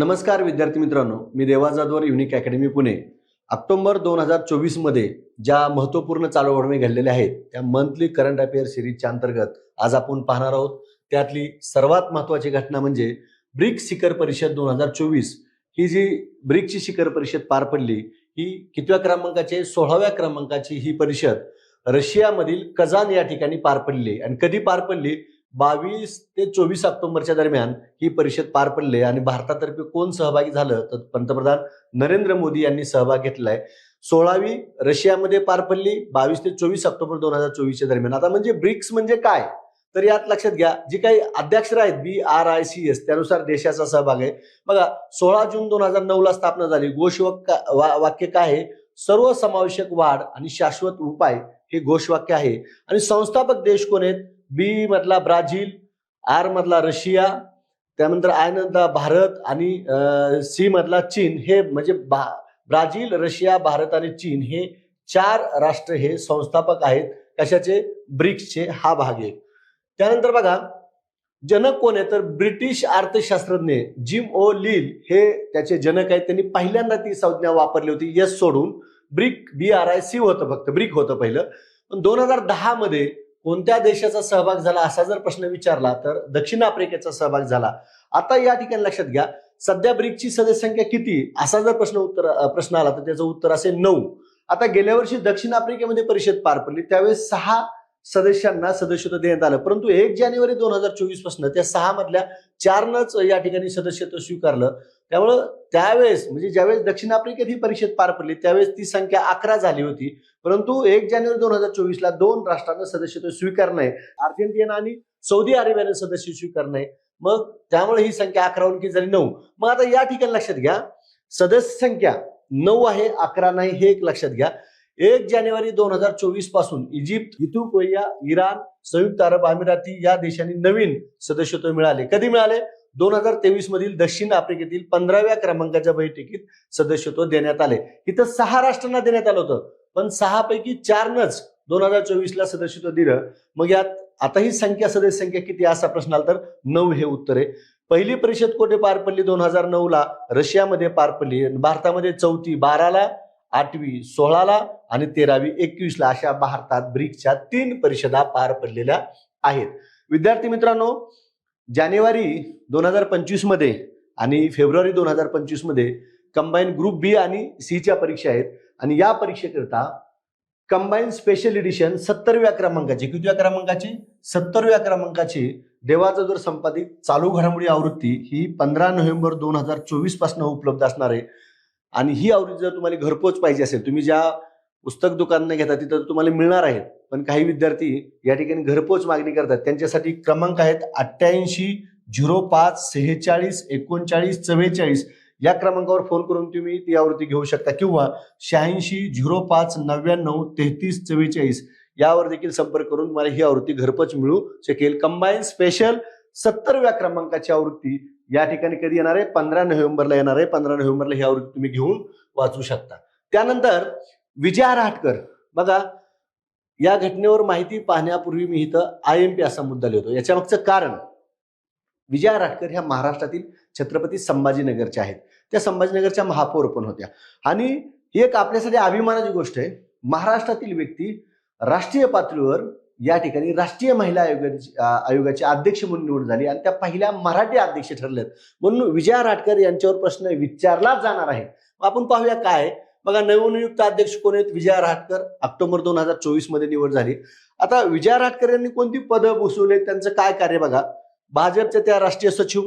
नमस्कार विद्यार्थी मित्रांनो, मी देवा Jadhavar unique academy Pune. October 2024 मध्ये ज्या महत्त्वपूर्ण चालू घडामोडी घडलेल्या आहेत त्या मंथली करंट अफेअर सिरीजच्या अंतर्गत आज आपण पाहणार आहोत. त्यातली सर्वात महत्त्वाची घटना म्हणजे ब्रिक्स शिखर परिषद 2024. ही जी ब्रिक्सची शिखर परिषद पार पडली ही कितव्या क्रमांकाची? 16व्या क्रमांकाची ही परिषद रशियामधील कझान या ठिकाणी पार पडली. आणि कधी पार पडली? 22 ते 24 ऑक्टोबरच्या दरम्यान ही परिषद पार पडली. आणि भारतातर्फे कोण सहभागी झालं तर पंतप्रधान नरेंद्र मोदी यांनी सहभाग घेतलाय. 16वी रशियामध्ये पार पडली 22 ते 24 ऑक्टोबर 2024च्या दरम्यान. आता म्हणजे ब्रिक्स म्हणजे काय तर यात लक्षात घ्या, जी काही अध्याक्षर आहेत BRICS त्यानुसार देशाचा सहभाग आहे. बघा, 16 जून 2009 ला स्थापना झाली. वाक्य काय आहे? सर्वसमावेशक वाढ आणि शाश्वत उपाय हे घोषवाक्य आहे. आणि संस्थापक देश कोण आहेत? बी मधला ब्राझील, आर मधला रशिया, त्यानंतर आय मधला भारत आणि सी मधला चीन. हे म्हणजे ब्राझील, रशिया, भारत आणि चीन हे 4 राष्ट्र हे संस्थापक आहेत. कशाचे? ब्रिक्सचे. हा भाग आहे. त्यानंतर बघा, जनक कोण आहे तर ब्रिटिश अर्थशास्त्रज्ञ जिम ओ लील हे त्याचे जनक आहेत. त्यांनी पहिल्यांदा ती संज्ञा वापरली होती. यस सोडून BRIC होतं, फक्त ब्रिक होतं पहिलं. पण 2010 मध्ये कोणत्या देशाचा सहभाग झाला असा जर प्रश्न विचारला तर दक्षिण आफ्रिकेचा सहभाग झाला. आता या ठिकाणी लक्षात घ्या, सध्या ब्रिक्सची सदस्य संख्या किती असा जर प्रश्न आला तर त्याचं उत्तर असेल 9. आता गेल्या वर्षी दक्षिण आफ्रिकेमध्ये परिषद पार पडली त्यावेळेस 6 सदस्यांना सदस्यत्व देण्यात आलं. परंतु 1 जानेवारी 2024 पासून त्या 6 मधल्या 4नच या ठिकाणी सदस्यत्व स्वीकारलं. त्यामुळं त्यावेळेस म्हणजे ज्यावेळेस दक्षिण आफ्रिकेत ही परिषद पार पडली त्यावेळेस ती संख्या 11 झाली होती. परंतु 1 जानेवारी 2024 ला 2 राष्ट्रांना सदस्यत्व स्वीकारणे, अर्जेंटिना आणि सौदी अरेबियाने सदस्य स्वीकारणे. मग त्यामुळे ही संख्या 11 किती झाली? 9. मग आता या ठिकाणी लक्षात घ्या, सदस्य संख्या 9 आहे, 11 नाही, हे एक लक्षात घ्या. 1 जानेवारी 2024 पासून इजिप्त, इथिओपिया, इराण, संयुक्त अरब अमिराती या देशांनी नवीन सदस्यत्व मिळाले. कधी मिळाले? 2023 मधील दक्षिण आफ्रिकेतील 15व्या क्रमांकाच्या बैठकीत सदस्यत्व देण्यात आले. इथं 6 राष्ट्रांना देण्यात आलं होतं, पण 6 पैकी 4नच 2024 ला सदस्यत्व दिलं. मग यात आता ही सदस्य संख्या किती असा प्रश्न आला तर 9 हे उत्तर आहे. पहिली परिषद कुठे पार पडली? 2009 ला रशियामध्ये पार पडली. भारतामध्ये 4थी 12 ला, 8वी 16 ला आणि 13वी 21 ला अशा भारतात ब्रिक्सच्या 3 परिषदा पार पडलेल्या आहेत. विद्यार्थी मित्रांनो, जानेवारी 2025 मध्ये आणि फेब्रुवारी 2025 मध्ये कंबाईन ग्रुप बी आणि सी च्या परीक्षा आहेत. आणि या परीक्षेकरता कंबाईन स्पेशल एडिशन 70व्या क्रमांकाची, कितव्या क्रमांकाची? 70व्या क्रमांकाची देवाचा संपादित चालू घडामोडी आवृत्ती ही 15 नोव्हेंबर 2024 पासून उपलब्ध असणार आहे. आणि ही आवृत्ती जर तुम्हाला घरपोच पाहिजे असेल, तुम्ही ज्या पुस्तक दुकानाने घेता तिथं तुम्हाला मिळणार आहेत, पण काही विद्यार्थी या ठिकाणी घरपोच मागणी करतात. त्यांच्यासाठी क्रमांक आहेत 88 05 46 39 44 या क्रमांकावर फोन करून तुम्ही ती आवृत्ती घेऊ शकता, किंवा 86 05 99 33 44 यावर देखील संपर्क करून तुम्हाला ही आवृत्ती घरपोच मिळू शकेल. कंबाईन स्पेशल 70व्या क्रमांकाची आवृत्ती या ठिकाणी कधी येणार आहे? 15 नोव्हेंबरला येणार आहे. 15 नोव्हेंबरला ही आवृत्ती तुम्ही घेऊन वाचू शकता. त्यानंतर विजया रहाटकर, बघा, या घटनेवर माहिती पाहण्यापूर्वी मी इथं IMP असा मुद्दा लिहितो. याच्या मागचं कारण, विजया रहाटकर ह्या महाराष्ट्रातील छत्रपती संभाजीनगरच्या आहेत. त्या संभाजीनगरच्या महापौर पण होत्या. आणि ही एक आपल्यासाठी अभिमानाची गोष्ट आहे. महाराष्ट्रातील व्यक्ती राष्ट्रीय पातळीवर या ठिकाणी राष्ट्रीय महिला आयोगाची अध्यक्ष म्हणून निवड झाली आणि त्या पहिल्या मराठी अध्यक्ष ठरल्यात. म्हणून विजया रहाटकर यांच्यावर प्रश्न विचारला जाणार आहे. आपण पाहूया काय. बघा, नवनियुक्त अध्यक्ष कोण आहेत? विजया रहाटकर. ऑक्टोबर 2024 मध्ये निवड झाली. आता विजया रहाटकर यांनी कोणती पदं भूषवली, त्यांचं काय कार्य बघा. भाजपच्या त्या राष्ट्रीय सचिव,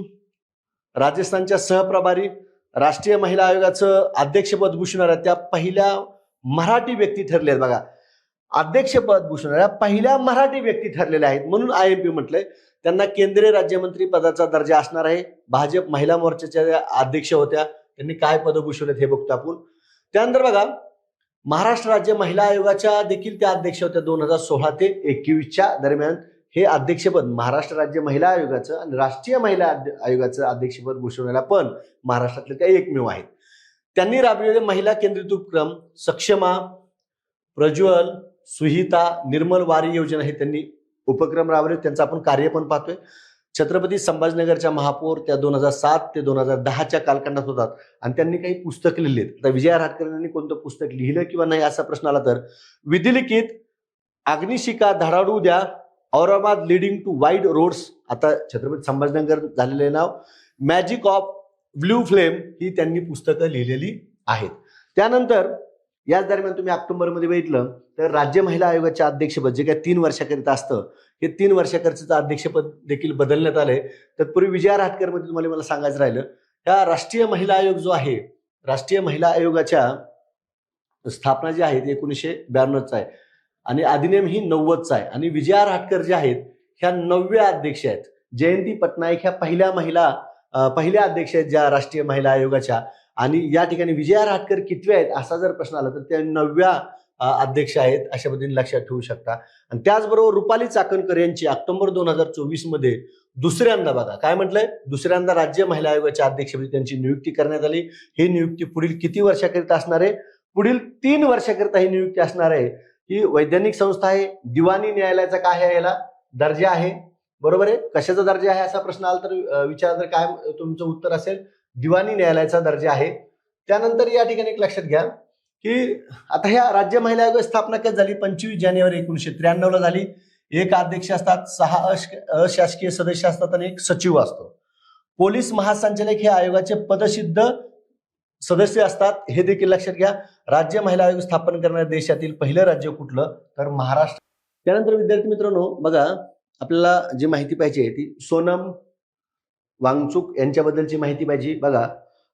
राजस्थानच्या सहप्रभारी, राष्ट्रीय महिला आयोगाचं अध्यक्षपद भूषवणाऱ्या त्या पहिल्या मराठी व्यक्ती ठरल्या आहेत. बघा, अध्यक्षपद भूषवणाऱ्या पहिल्या मराठी व्यक्ती ठरलेल्या आहेत. म्हणून IMP म्हटलंय. त्यांना केंद्रीय राज्यमंत्री पदाचा दर्जा असणार आहे. भाजप महिला मोर्चाच्या अध्यक्ष होत्या. त्यांनी काय पद भूषवलेत हे बघतो आपण. त्यानंतर बघा, महाराष्ट्र राज्य महिला आयोगाच्या देखील त्या अध्यक्ष होत्या 2016 ते 21च्या दरम्यान. हे अध्यक्षपद महाराष्ट्र राज्य महिला आयोगाचं आणि राष्ट्रीय महिला आयोगाचं अध्यक्षपद भूषवण्याला पण महाराष्ट्रातले त्या एकमेव आहेत. त्यांनी राबविलेले महिला केंद्रित उपक्रम सक्षमा, प्रज्वल, सुहिता, निर्मल वारी योजना हे त्यांनी उपक्रम राबवले. त्यांचं आपण कार्य पण पाहतोय. छत्रपती संभाजीनगरच्या महापौर त्या 2007 ते 2010च्या कालखंडात होतात आणि त्यांनी काही पुस्तक लिहिली. आता विजया रहाटकर यांनी कोणतं पुस्तक लिहिलं किंवा नाही असा प्रश्न आला तर विधिलिखित Agnishikha Dhadadu Dya, Aurangabad leading to wide roads, आता छत्रपती संभाजीनगर झालेले नाव, मॅजिक ऑफ ब्ल्यू फ्लेम ही त्यांनी पुस्तकं लिहिलेली आहेत. त्यानंतर याच दरम्यान तुम्ही ऑक्टोबरमध्ये बघितलं तर राज्य महिला आयोगाच्या अध्यक्षपद जे काही 3 वर्षाकरिता असतं हे 3 वर्षाकरचं अध्यक्षपद देखील बदलण्यात आलंय. तत्पूर्वी विजया रहाटकर मध्ये तुम्हाला मला सांगायचं राहिलं, या राष्ट्रीय महिला आयोग जो आहे, राष्ट्रीय महिला आयोगाच्या स्थापना जी आहे ती 1992चा आहे आणि अधिनियम ही 90चा आहे आणि विजया रहाटकर ज्या आहेत ह्या 9व्या अध्यक्ष आहेत. जयंती पटनायक ह्या पहिल्या अध्यक्ष आहेत ज्या राष्ट्रीय महिला आयोगाच्या, आणि या ठिकाणी विजया रहाटकर कितव्या आहेत असा जर प्रश्न आला तर त्या 9व्या अध्यक्ष आहेत अशा पद्धतीने लक्षात ठेवू शकता. आणि त्याचबरोबर रुपाली चाकणकर यांची ऑक्टोबर 2024 मध्ये दुसऱ्यांदा, बघा काय म्हटलंय, दुसऱ्यांदा राज्य महिला आयोगाच्या अध्यक्षपदी त्यांची नियुक्ती करण्यात आली. ही नियुक्ती पुढील किती वर्षाकरिता असणार आहे? पुढील 3 वर्षाकरिता ही नियुक्ती असणार आहे. ही वैधानिक संस्था आहे. दिवाणी न्यायालयाचा काय आहे, याला दर्जा आहे, बरोबर आहे. कशाचा दर्जा आहे असा प्रश्न आला तर विचारला तर काय तुमचं उत्तर असेल, दिवाणी न्यायालयाचा दर्जा आहे. त्यानंतर या ठिकाणी एक लक्षात घ्या की आता ह्या राज्य महिला आयोग स्थापना कधी झाली? 25 जानेवारी 1993 ला झाली. एक अध्यक्ष असतात, 6 अशासकीय सदस्य असतात आणि एक सचिव असतो. पोलीस महासंचालक हे आयोगाचे पदसिद्ध सदस्य असतात, हे देखील लक्षात घ्या. राज्य महिला आयोग स्थापन करणाऱ्या देशातील पहिलं राज्य कुठलं? तर महाराष्ट्र. त्यानंतर विद्यार्थी मित्रांनो बघा, आपल्याला जी माहिती पाहिजे ती सोनम वांगचुक यांच्याबद्दलची माहिती पाहिजे. बघा,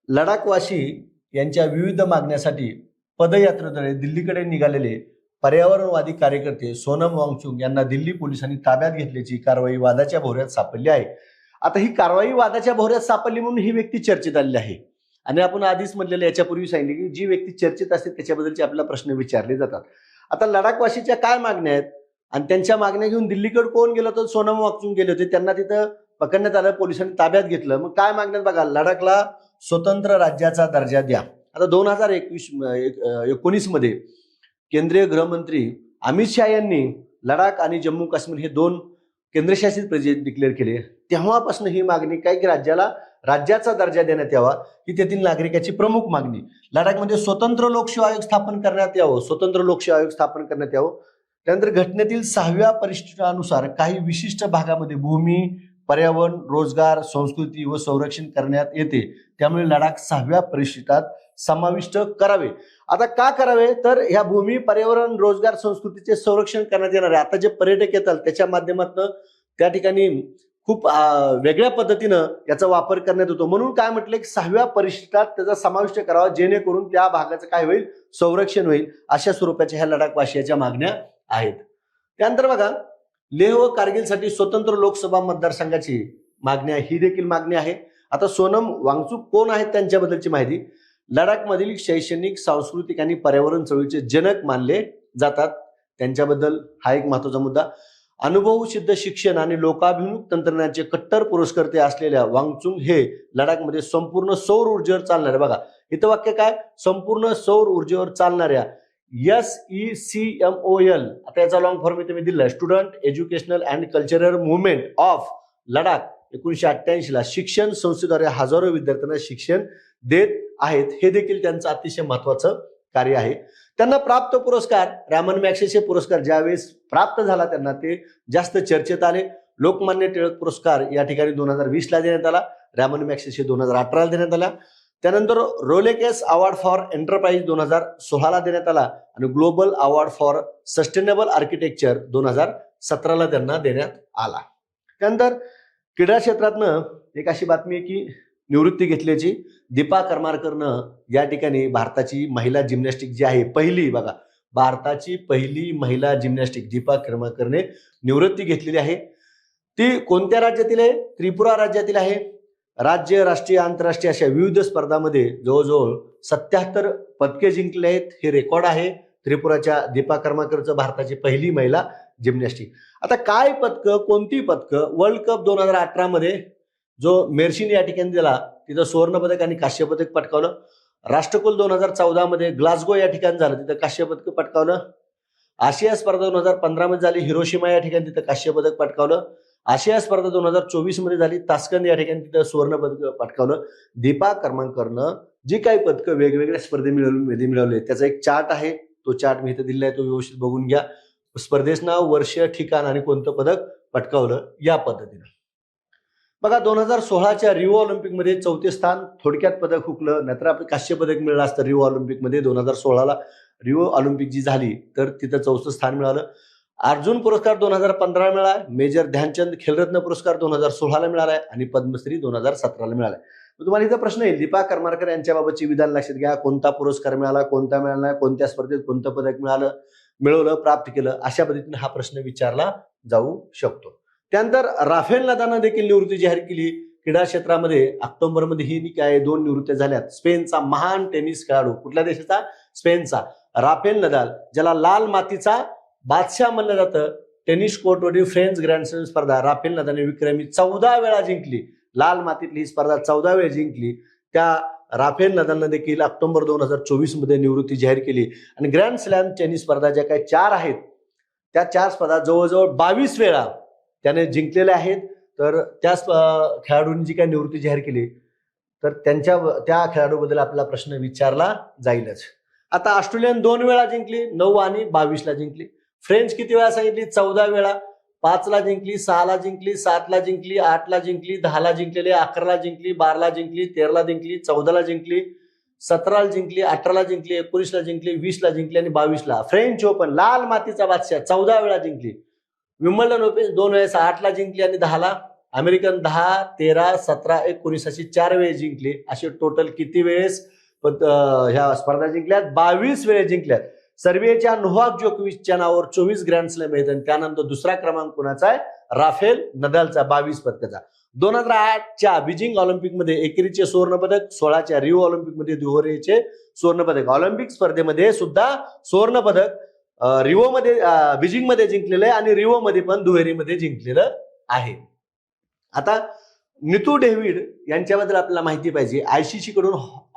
लडाखवासी यांच्या विविध मागण्यासाठी पदयात्रेद्वारे दिल्लीकडे निघालेले पर्यावरणवादी कार्यकर्ते सोनम वांगचुक यांना दिल्ली पोलिसांनी ताब्यात घेतल्याची कारवाई वादाच्या भोवऱ्यात सापडली आहे. आता ही कारवाई वादाच्या भोवऱ्यात सापडली म्हणून ही व्यक्ती चर्चेत आलेली आहे आणि आपण आधीच म्हटलेलं याच्यापूर्वी सांगितले की जी व्यक्ती चर्चेत असते त्याच्याबद्दलचे आपल्याला प्रश्न विचारले जातात. आता लडाखवासीच्या काय मागण्या आहेत आणि त्यांच्या मागण्या घेऊन दिल्लीकडे कोण गेलं होतं? सोनम वांगचुक गेले होते. त्यांना तिथं पकडण्यात आलं, पोलिसांनी ताब्यात घेतलं. मग काय मागण्यात बघा, लडाखला स्वतंत्र राज्याचा दर्जा द्या. आता 2019 मध्ये केंद्रीय गृहमंत्री अमित शहा यांनी लडाख आणि जम्मू काश्मीर हे 2 केंद्रशासित प्रदेश डिक्लेअर केले. तेव्हापासून ही मागणी काय की राज्याचा दर्जा देण्यात यावा, ही तेथील नागरिकाची प्रमुख मागणी. लडाखमध्ये स्वतंत्र लोकसेवा आयोग स्थापन करण्यात यावं, स्वतंत्र लोकसेवा आयोग स्थापन करण्यात यावं. त्यानंतर घटनेतील 6व्या परिशिष्टानुसार काही विशिष्ट भागामध्ये भूमी, पर्यावरण, रोजगार, संस्कृती व संरक्षण करण्यात येते. त्यामुळे लडाख 6व्या परिशिष्टात समाविष्ट करावे. आता का करावे तर ह्या भूमी, पर्यावरण, रोजगार, संस्कृतीचे संरक्षण करण्यात येणार आहे. आता जे पर्यटक येतात त्याच्या माध्यमातून त्या ठिकाणी खूप वेगळ्या पद्धतीनं याचा वापर करण्यात येतो. म्हणून काय म्हटलं की 6व्या परिशिष्टात त्याचा समाविष्ट करावा, जेणेकरून त्या भागाचं काय होईल, संरक्षण होईल. अशा स्वरूपाच्या ह्या लडाखवासियाच्या मागण्या आहेत. त्यानंतर बघा, लेह व कारगिलसाठी स्वतंत्र लोकसभा मतदारसंघाची मागणी आहे, ही देखील मागणी आहे. आता सोनम वांगचुक कोण आहेत त्यांच्याबद्दलची माहिती. लडाखमधील शैक्षणिक, सांस्कृतिक आणि पर्यावरण चळवळीचे जनक मानले जातात. त्यांच्याबद्दल हा एक महत्वाचा मुद्दा. अनुभवसिद्ध शिक्षण आणि लोकाभिमुख तंत्रज्ञानाचे कट्टर पुरस्कर्ते असलेल्या वांगचुक हे लडाखमध्ये संपूर्ण सौर ऊर्जेवर चालणाऱ्या, बघा इथं वाक्य काय, संपूर्ण सौर ऊर्जेवर चालणाऱ्या SECMOL, आता याचा लॉंग फॉर्म इथे मी दिलाय, student educational and cultural movement of Ladakh 1988 ला शिक्षण संस्थेद्वारे हजारो विद्यार्थ्यांना शिक्षण देत आहेत. हे देखील त्यांचं अतिशय महत्वाचं कार्य आहे. त्यांना प्राप्त पुरस्कार, रॅमन मॅग्सेसे पुरस्कार ज्यावेळेस प्राप्त झाला त्यांना ते जास्त चर्चेत आले. लोकमान्य टिळक पुरस्कार या ठिकाणी 2020 ला देण्यात आला, रॅमन मॅग्सेसे 2018 ला देण्यात आला. त्यानंतर रोलेकेस अवॉर्ड फॉर एंटरप्राइज 2016 ला देण्यात आला आणि global award for sustainable architecture 2017 ला त्यांना देण्यात आला. त्यानंतर क्रीडा क्षेत्रातनं एक अशी बातमी आहे की निवृत्ती घेतल्याची दीपा करमारकरनं या ठिकाणी भारताची महिला जिम्नॅस्टिक जी आहे पहिली, बघा भारताची पहिली महिला जिम्नॅस्टिक दीपा करमारकरने निवृत्ती घेतलेली आहे. ती कोणत्या राज्यातील आहे? त्रिपुरा राज्यातील आहे. राज्य, राष्ट्रीय, आंतरराष्ट्रीय अशा विविध स्पर्धांमध्ये जवळजवळ 77 पदके जिंकले आहेत. हे रेकॉर्ड आहे त्रिपुराच्या दीपा करमारकरचं, भारताची पहिली महिला जिम्नॅस्टिक. आता काय पदकं, कोणती पदकं? वर्ल्ड कप 2018 मध्ये जो मेर्शिन या ठिकाणी दिला तिथं सुवर्ण पदक आणि कांस्य पदक पटकावलं. राष्ट्रकुल 2014 मध्ये ग्लासगो या ठिकाणी झालं, तिथं कांस्य पदक पटकावलं. आशिया स्पर्धा 2015 मध्ये झाली, हिरोशिमा या ठिकाणी तिथं कांस्य पदक पटकावलं. आशिया स्पर्धा 2024 मध्ये झाली, तास्कंद या ठिकाणी तिथं सुवर्ण पदक पटकावलं. दीपा करमाकरनं जी काही पदकं वेगवेगळ्या स्पर्धेमध्ये मिळवले त्याचा एक चार्ट आहे, तो चार्ट मी इथे दिलेला आहे, तो व्यवस्थित बघून घ्या. स्पर्धेचं नाव, वर्ष, ठिकाण आणि कोणतं पदक पटकावलं या पद्धतीनं. बघा 2016च्या रिओ ऑलिम्पिकमध्ये 4थे स्थान, थोडक्यात पदक हुकलं, नाहीतर आपलं कांस्य पदक मिळालं असतं रिओ ऑलिम्पिकमध्ये. 2016ला रिओ ऑलिम्पिक जी झाली तर तिथं 4थं स्थान मिळालं. अर्जुन पुरस्कार 2015 मिळाला, मेजर ध्यानचंद खेलरत्न पुरस्कार 2016ला मिळालाय आणि पद्मश्री 2017ला मिळालाय. तुम्हाला इथं प्रश्न येईल, दीपा करमाकर यांच्याबाबतची विधान लक्षात घ्या. कोणता पुरस्कार मिळाला, कोणता मिळाला, कोणत्या स्पर्धेत कोणतं पदक मिळवलं, प्राप्त केलं, अशा पद्धतीने हा प्रश्न विचारला जाऊ शकतो. त्यानंतर राफेल नदालनं देखील निवृत्ती जाहीर केली. क्रीडा क्षेत्रामध्ये ऑक्टोबरमध्ये ही काय 2 निवृत्त्या झाल्यात. स्पेनचा महान टेनिस खेळाडू, कुठल्या देशाचा? स्पेनचा राफेल नदाल, ज्याला लाल मातीचा बादशाह म्हणलं जातं. टेनिस कोर्टवरील फ्रेंच ग्रँड स्लॅम स्पर्धा राफेल नदालने विक्रमी 14 वेळा जिंकली. लाल मातीतली ही स्पर्धा 14 वेळा जिंकली. त्या राफेल नदालनं देखील ऑक्टोबर 2024 मध्ये निवृत्ती जाहीर केली. आणि ग्रँड स्लॅम टेनिस स्पर्धा ज्या काही 4 आहेत त्या 4 स्पर्धा जवळजवळ 22 वेळा त्याने जिंकलेल्या आहेत. तर त्या खेळाडूंनी जी काही निवृत्ती जाहीर केली तर त्या खेळाडूबद्दल आपला प्रश्न विचारला जाईलच. आता ऑस्ट्रेलियन 2 वेळा जिंकली, 9 आणि 22ला जिंकली. फ्रेंच किती वेळा सांगितली? 14 वेळा. 5ला जिंकली, 6ला जिंकली, 7ला जिंकली, 8ला जिंकली, 10ला जिंकलेली, 11ला जिंकली, 12ला जिंकली, 13ला जिंकली, 14ला जिंकली, 17ला जिंकली, 18ला जिंकली, 19ला जिंकली, 20ला जिंकली आणि 22ला. फ्रेंच ओपन लाल मातीचा बादशाह 14 वेळा जिंकली. विम्बल्डन ओपन 2 वेळेस, 8ला जिंकली आणि 10ला. अमेरिकन 10, 13, 17, 19 अशी 4 वेळेस जिंकली. असे टोटल किती वेळेस ह्या स्पर्धा जिंकल्यात? 22 वेळेस जिंकल्यात. सर्बियाच्या नोव्हाक जोकोविचच्या नावावर 24 ग्रँड स्लॅम आहेत आणि त्यानंतर दुसरा क्रमांक कोणाचा आहे? राफेल नदालचा 22 पदकाचा. 2008च्या बीजिंग ऑलिम्पिकमध्ये एकेरीचे सुवर्ण पदक, 16च्या रिओ ऑलिम्पिकमध्ये दुहेरीचे सुवर्ण पदक. ऑलिम्पिक स्पर्धेमध्ये सुद्धा सुवर्ण पदक रिओमध्ये बीजिंग मध्ये जिंकलेलं आहे आणि रिओ मध्ये पण दुहेरीमध्ये जिंकलेलं आहे. आता नितू डेव्हिड यांच्याबद्दल आपल्याला माहिती पाहिजे. आयसीसी कडून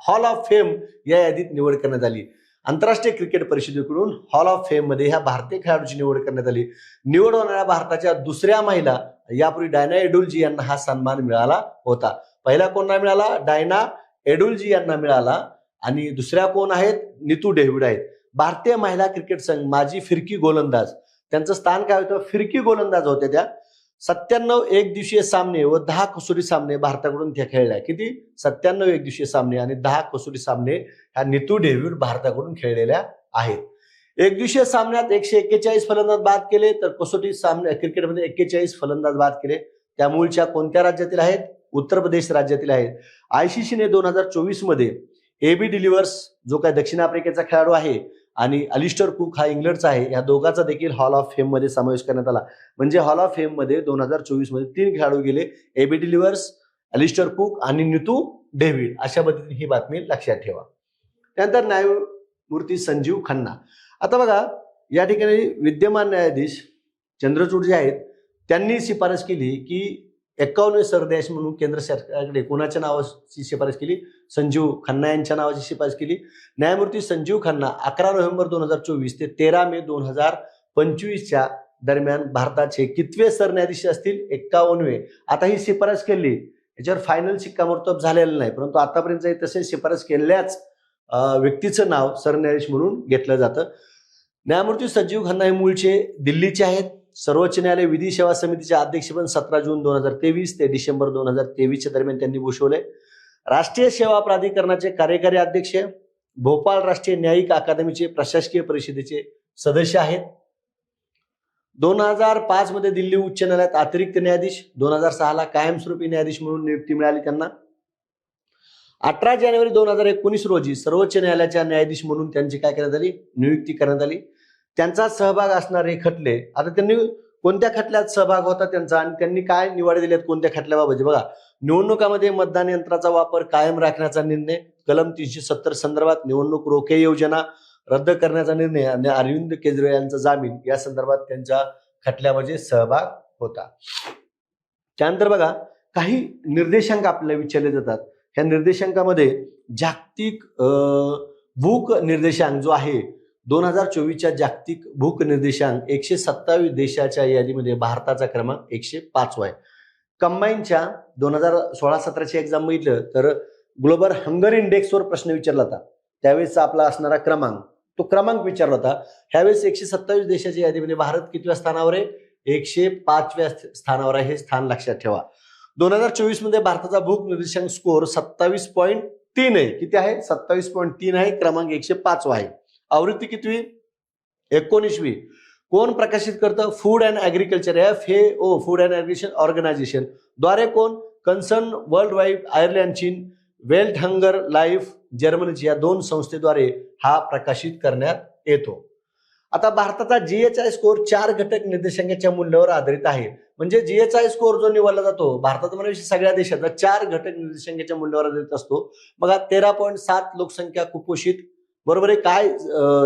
हॉल ऑफ फेम या यादीत निवड करण्यात आली. आंतरराष्ट्रीय क्रिकेट परिषदेकडून हॉल ऑफ फेम मध्ये ह्या भारतीय खेळाडूची निवड करण्यात आली. निवड होणाऱ्या भारताच्या दुसऱ्या महिला, यापूर्वी डायना एडुलजी यांना हा सन्मान मिळाला होता. पहिला कोणाला मिळाला? डायना एडुलजी यांना मिळाला आणि दुसऱ्या कोण आहेत? नितू डेव्हिड आहेत. भारतीय महिला क्रिकेट संघ माजी फिरकी गोलंदाज, त्यांचं स्थान काय होतं? फिरकी गोलंदाज होत्या त्या. 97 एकदिवसीय सामने व 10 कसोटी सामने भारताकडून त्या खेळल्या. किती? 97 एकदिवसीय सामने आणि 10 कसोटी सामने ह्या नितू डेव्हिड भारताकडून खेळलेल्या आहेत. एकदिवसीय सामन्यात 141 फलंदाज बाद केले तर कसोटी सामने क्रिकेटमध्ये 41 फलंदाज बाद केले. त्या मूळच्या कोणत्या राज्यातील आहेत? उत्तर प्रदेश राज्यातील आहेत. आयसीसीने 2024 मध्ये एबी डिलिव्हर्स जो काय दक्षिण आफ्रिकेचा खेळाडू आहे आणि अलिस्टर कुक हा इंग्लंडचा आहे, या दोघांचा देखील हॉल ऑफ फेम मध्ये समावेश करण्यात आला. म्हणजे हॉल ऑफ फेम मध्ये 2024 मध्ये 3 खेळाडू गेले, एबी डिलिव्हर्स, अलिस्टर कुक आणि नितू डेव्हिड. अशा पद्धतीने ही बातमी लक्षात ठेवा. त्यानंतर न्यायमूर्ती संजीव खन्ना. आता बघा या ठिकाणी विद्यमान न्यायाधीश चंद्रचूड जे आहेत त्यांनी शिफारस केली की 51 सरन्यायाधीश म्हणून केंद्र सरकारकडे कोणाच्या नावाची शिफारस केली? संजीव खन्ना यांच्या नावाची शिफारस केली. न्यायमूर्ती संजीव खन्ना 11 नोव्हेंबर 2024 ते 13 मे 2025च्या दरम्यान भारताचे कितवे सरन्यायाधीश असतील? 51वे. आता ही शिफारस केली, याच्यावर फायनल शिक्कामोर्तब झालेलं नाही, परंतु आतापर्यंत तसे शिफारस केलेल्याच व्यक्तीचं नाव सरन्यायाधीश म्हणून घेतलं जातं. न्यायमूर्ती संजीव खन्ना हे मूळचे दिल्लीचे आहेत. सर्वोच्च न्यायालय विधी सेवा समितीचे अध्यक्षपद 17 जून 2023 ते डिसेंबर 2023च्या दरम्यान त्यांनी भूषवले. राष्ट्रीय सेवा प्राधिकरणाचे कार्यकारी अध्यक्ष, भोपाळ राष्ट्रीय न्यायिक अकादमीचे प्रशासकीय परिषदेचे सदस्य आहेत. 2005 मध्ये दिल्ली उच्च न्यायालयात अतिरिक्त न्यायाधीश, 2006ला कायमस्वरूपी न्यायाधीश म्हणून नियुक्ती मिळाली त्यांना. 18 जानेवारी 2019 रोजी सर्वोच्च न्यायालयाच्या न्यायाधीश म्हणून त्यांची काय करण्यात आली? नियुक्ती करण्यात आली. त्यांचा सहभाग असणारे खटले, आता त्यांनी कोणत्या खटल्यात सहभाग होता त्यांचा आणि त्यांनी काय निवाडे दिलेत कोणत्या खटल्याबाबत? बघा, निवडणुकामध्ये मतदान यंत्राचा वापर कायम राखण्याचा निर्णय, कलम 370 संदर्भात निवडणूक रोखे योजना रद्द करण्याचा निर्णय आणि अरविंद केजरीवाल यांचा जामीन या संदर्भात त्यांच्या खटल्यामध्ये सहभाग होता. त्यानंतर बघा काही निर्देशांक आपल्याला विचारले जातात. ह्या निर्देशांकामध्ये जागतिक भूक निर्देशांक जो आहे 2024च्या जागतिक भूक निर्देशांक 127 देशाच्या यादीमध्ये भारताचा क्रमांक 105 आहे. कंबाईनच्या 2016-17ची एक्झाम बघितलं तर ग्लोबल हंगर इंडेक्सवर प्रश्न विचारला होता. त्यावेळेस आपला असणारा क्रमांक, तो क्रमांक विचारला होता. ह्यावेळेस 127 देशाच्या यादीमध्ये भारत कितव्या स्थानावर आहे? 105व्या स्थानावर आहे. हे स्थान लक्षात ठेवा. 2024 मध्ये भारताचा भूक निर्देशांक स्कोअर 27.3 आहे. किती आहे? 27.3 आहे. क्रमांक 105 आहे. आवृत्ती कितवी? 19वी. कोण प्रकाशित करतं? Food and agriculture, FAO, food and agriculture organisation द्वारे. कोण? कन्सर्न वर्ल्ड वाईड, आयर्लंड, चीन, वेल्थ हंगर लाईफ, जर्मनीची या 2 संस्थेद्वारे हा प्रकाशित करण्यात येतो. आता भारताचा GHI स्कोअर 4 घटक निर्देशांकाच्या मूल्यावर आधारित आहे. म्हणजे GHI स्कोअर जो निवडला जातो भारतात म्हणजे सगळ्या देशाचा 4 घटक निर्देशांकाच्या मूल्यावर आधारित असतो. बघा 13.7 लोकसंख्या कुपोषित, बरोबर आहे. काय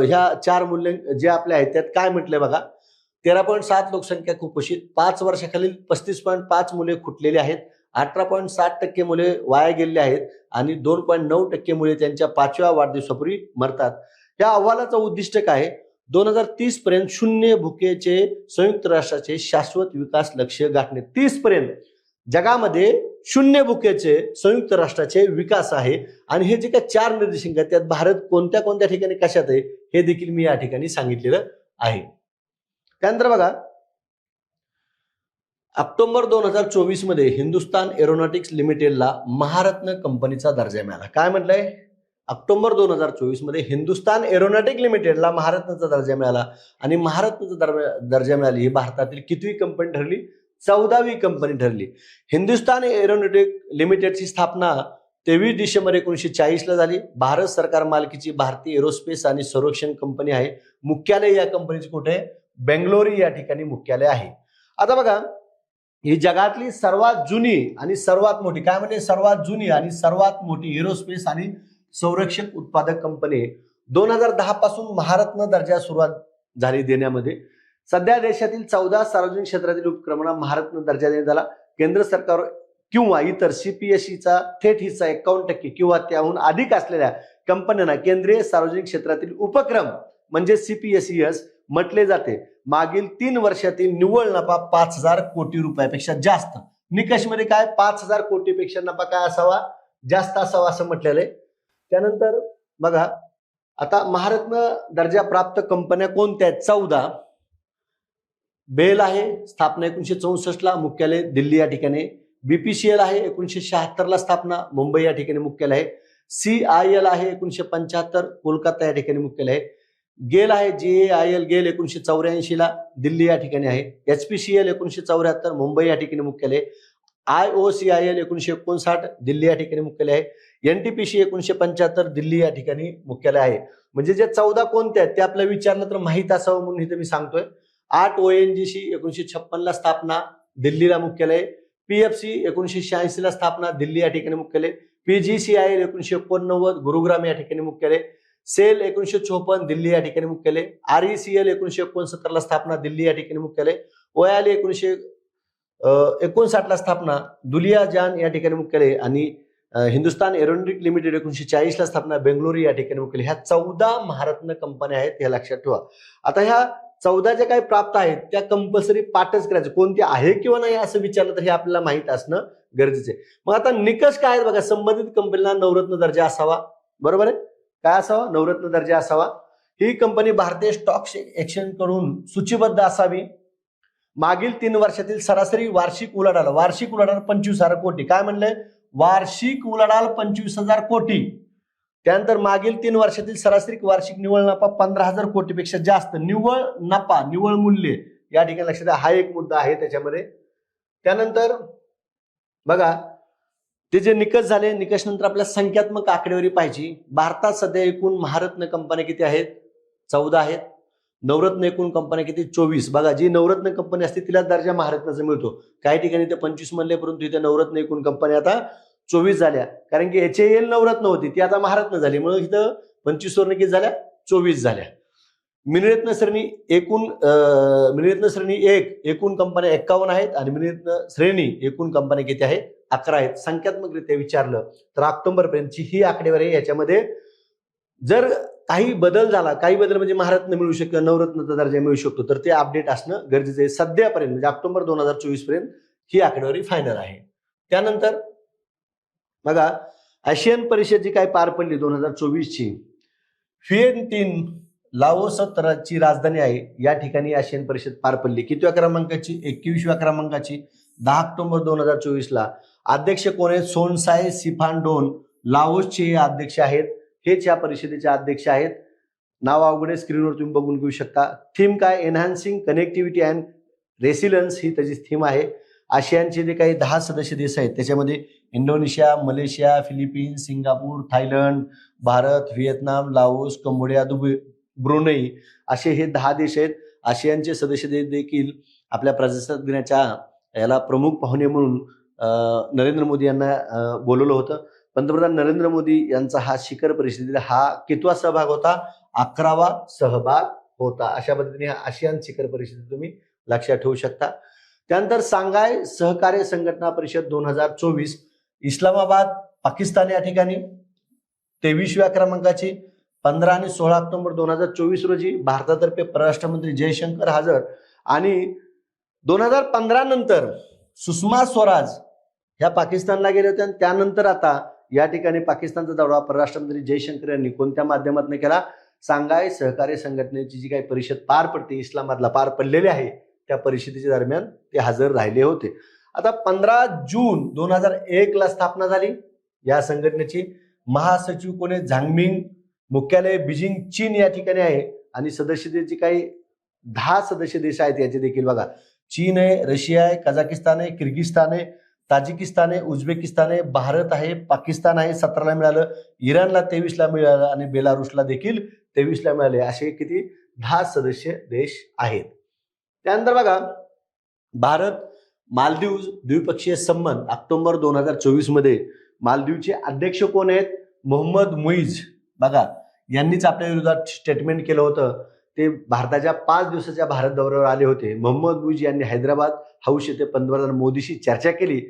ह्या 4 मूल्य जे आपले आहेत त्यात काय म्हटलंय बघा? 13.7 लोकसंख्या कुपोषित, 5 वर्षाखालील 35.5 मुले खुटलेली आहेत, 18.7% मुले वाया गेलेली आहेत आणि 2.9% मुले त्यांच्या 5व्या वाढदिवसापूर्वी मरतात. या अहवालाचं उद्दिष्ट काय? 2030 पर्यंत शून्य भुकेचे संयुक्त राष्ट्राचे शाश्वत विकास लक्ष्य गाठणे. 30 पर्यंत जगामध्ये शून्य भुकेचे संयुक्त राष्ट्राचे विकास आहे. आणि हे जे काही 4 निर्देशांक आहेत त्यात भारत कोणत्या कोणत्या ठिकाणी कशात आहे हे देखील मी या ठिकाणी सांगितलेलं आहे. त्यानंतर बघा ऑक्टोबर 2024 मध्ये हिंदुस्तान एरोनॉटिक्स लिमिटेडला महारत्न कंपनीचा दर्जा मिळाला. काय म्हटलंय? ऑक्टोबर 2024 मध्ये हिंदुस्तान एरोनॉटिक लिमिटेडला महारत्नाचा दर्जा मिळाला. आणि महारत्नाचा दर्जा मिळाली ही भारतातील कितवी कंपनी ठरली? 14वी कंपनी ठरली. हिंदुस्तान एरोनॉटिक लिमिटेडची स्थापना 23 डिसेंबर 1940 ला झाली. भारत सरकार मालकीची भारतीय एरोस्पेस आणि संरक्षण कंपनी आहे. मुख्यालय या कंपनीचे कुठे आहे? बेंगलोर या ठिकाणी मुख्यालय आहे. आता बघा ही जगातली सर्वात जुनी आणि सर्वात मोठी, काय म्हणजे सर्वात जुनी आणि सर्वात मोठी एरोस्पेस आणि संरक्षण उत्पादक कंपनी 2010 पासून महारत्न दर्जा सुरुवात झाली देण्यामध्ये. सध्या देशातील 14 सार्वजनिक क्षेत्रातील उपक्रमांना महारत्न दर्जा देण्यात आला. केंद्र सरकार किंवा इतर CPSEचा थेट हिस्सा 51% किंवा त्याहून अधिक असलेल्या कंपन्यांना केंद्रीय सार्वजनिक क्षेत्रातील उपक्रम म्हणजे CPSES म्हटले जाते. मागील 3 वर्षातील निव्वळ नफा 5,000 कोटी रुपयापेक्षा जास्त. निकषमध्ये काय? 5,000 कोटीपेक्षा नफा काय असावा? जास्त असावा असं म्हटलेलं आहे. त्यानंतर बघा आता महारत्न दर्जा प्राप्त कंपन्या कोणत्या आहेत? 14. बेल आहे, स्थापना 1964 ला, मुख्यालय दिल्ली या ठिकाणी. BPCL आहे, 1976 ला स्थापना, मुंबई या ठिकाणी मुख्यालय आहे. CIL आहे, 1975, कोलकाता या ठिकाणी मुख्यालय आहे. गेल आहे, GAIL गेल 1984 ला, दिल्ली या ठिकाणी आहे. HPCL 1974, मुंबई या ठिकाणी मुख्यालय. IOCIL 1959, दिल्ली या ठिकाणी मुख्यालय आहे. NTPC 1975, दिल्ली या ठिकाणी मुख्यालय आहे. म्हणजे जे 14 कोणते आहेत ते आपल्याला विचारलं तर माहित असावं म्हणून इथे मी सांगतोय. 8 ONGC 1956 ला स्थापना, दिल्लीला मुख्यालय. PFC 1986 ला स्थापना, दिल्ली या ठिकाणी मुख्यालय. PGCIL 1989, गुरुग्राम या ठिकाणी मुख्यालय. सेल 1954, दिल्ली या ठिकाणी मुख्यालय. RECL 1969 ला स्थापना, दिल्ली या ठिकाणी मुख्यालय. OIL 1959 ला स्थापना, दुलियाजान या ठिकाणी मुख्यालय. आणि हिंदुस्तान एरोनॉटिक लिमिटेड 1940 ला स्थापना, बेंगलोर या ठिकाणी मुख्यालय. ह्या 14 महारत्न कंपन्या आहेत, हे लक्षात ठेवा. आता ह्या 14 ज्या काही प्राप्त आहेत त्या कंपल्सरी पाठच करायचं. कोणती आहे किंवा नाही असं विचारलं तर हे आपल्याला माहित असणं गरजेचं आहे. मग आता निकष काय आहेत बघा? संबंधित कंपनीला नवरत्न दर्जा असावा, बरोबर आहे. काय असावा? नवरत्न दर्जा असावा. ही कंपनी भारतीय स्टॉक एक्सचेंज कडून सूचीबद्ध असावी. मागील 3 वर्षातील सरासरी वार्षिक उलाढाल 25,000 कोटी. काय म्हणलंय? वार्षिक उलाढाल 25,000 कोटी. त्यानंतर मागील 3 वर्षातील सरासरी वार्षिक निव्वळ नफा 15,000 कोटीपेक्षा जास्त. निव्वळ नफा, निव्वळ मूल्य या ठिकाणी लक्षात द्या, हा एक मुद्दा आहे त्याच्यामध्ये. त्यानंतर बघा ते जे निकष झाले, निकष नंतर आपल्याला संख्यात्मक आकडेवारी पाहिजे. भारतात सध्या एकूण महारत्न कंपन्या किती आहेत? 14 आहेत. नवरत्न एकूण कंपन्या किती? 24. बघा जी नवरत्न कंपनी असते तिला दर्जा महारत्नाचा मिळतो. काही ठिकाणी ते 25 म्हणले, परंतु इथे नवरत्न एकूण कंपन्या आता 24 झाल्या. कारण की HAL नवरत्न होती ती आता महारत्न झाली, म्हणून इथं 25 वरून किती झाल्या? 24 झाल्या. मिनिरत्न श्रेणी मिनिरत्न श्रेणी 1 एकूण कंपन्या 51 आहेत आणि मिनिरत्न श्रेणी एकूण कंपन्या किती आहेत? 11 आहेत. संख्यात्मकरित्या विचारलं तर ऑक्टोबर पर्यंतची ही आकडेवारी. याच्यामध्ये जर काही बदल झाला, काही बदल म्हणजे महारत्न मिळू शकतं, नवरत्नाचा दर्जा मिळू शकतो, तर ते अपडेट असणं गरजेचं आहे. सध्यापर्यंत म्हणजे ऑक्टोबर 2024 पर्यंत ही आकडेवारी फायनल आहे. त्यानंतर बघा, आशियान परिषद जी काही पार पडली 2024 ची, व्हिएन्टिन लाओसची राजधानी आहे, या ठिकाणी आशियान परिषद पार पडली. कितव्या क्रमांकाची? 21व्या क्रमांकाची. 10 ऑक्टोबर 2024 ला. अध्यक्ष कोण आहेत? सोनसाय सिफानडोन लाओसचे अध्यक्ष आहेत. हेच या परिषदेचे अध्यक्ष आहेत. नाव अवघड आहे, स्क्रीनवर तुम्ही बघून घेऊ शकता. थीम काय? एनहान्सिंग कनेक्टिव्हिटी अँड रेसिलन्स ही त्याची थीम आहे. आशियानचे जे काही 10 सदस्य देश आहेत त्याच्यामध्ये Indonesia, Malaysia, Philippines, Singapore, Thailand, Bharat, Vietnam, Laos, Cambodia, Dubai, Brunei असे हे 10 देश आहेत. आशियानचे सदस्य देश देखील आपल्या प्रजासत्ताक दिनाच्या याला प्रमुख पाहुणे म्हणून नरेंद्र मोदी यांना बोलवलं होतं. पंतप्रधान नरेंद्र मोदी यांचा हा शिखर परिषदेला हा कितवा सहभाग होता? 11वा सहभाग होता. अशा पद्धतीने हा आशियान शिखर परिषद तुम्ही लक्षात ठेवू शकता. त्यानंतर सांघाय सहकार्य संघटना परिषद 2024 इस्लामाबाद, पाकिस्तान या ठिकाणी 23व्या क्रमांकाची. 15 आणि 16 ऑक्टोबर 2024 रोजी भारतातर्फे परराष्ट्र मंत्री जयशंकर हजर. आणि 2015 नंतर सुषमा स्वराज ह्या पाकिस्तानला गेले होते आणि त्यानंतर आता या ठिकाणी पाकिस्तानचा दौरा परराष्ट्र मंत्री जयशंकर यांनी कोणत्या माध्यमातून केला? सांघाय सहकार्य संघटनेची जी काही परिषद पार पडते इस्लामाबादला पार पडलेली आहे त्या परिषदेच्या दरम्यान ते हजर राहिले होते. आता 15 जून 2001 ला स्थापना झाली या संघटनेची. महासचिव कोण आहे? झांगमिंग. मुख्यालय बीजिंग चीन या ठिकाणी आहे. आणि सदस्य देश जे काही 10 सदस्य देश आहेत याचे देखील बघा, चीन आहे, रशिया आहे, कझाकिस्तान आहे, किर्गिस्तान आहे, ताजिकिस्तान आहे, उझबेकिस्तान आहे, भारत आहे, पाकिस्तान आहे, 17ला मिळालं, इराणला 23ला मिळालं आणि बेलारुसला देखील 23ला मिळाले. असे किती? 10 सदस्य देश आहेत. त्यानंतर बघा, भारत मालदीव द्विपक्षीय संबंध ऑक्टोबर 2024 मध्ये मालदीवचे अध्यक्ष कोण आहेत? मोहम्मद मुईज. बघा, यांनीच आपल्या विरोधात स्टेटमेंट केलं होतं. ते भारताच्या 5 दिवसाच्या भारत दौऱ्यावर आले होते. मोहम्मद मुईज यांनी हैदराबाद हाऊस येथे पंतप्रधान मोदीशी चर्चा केली.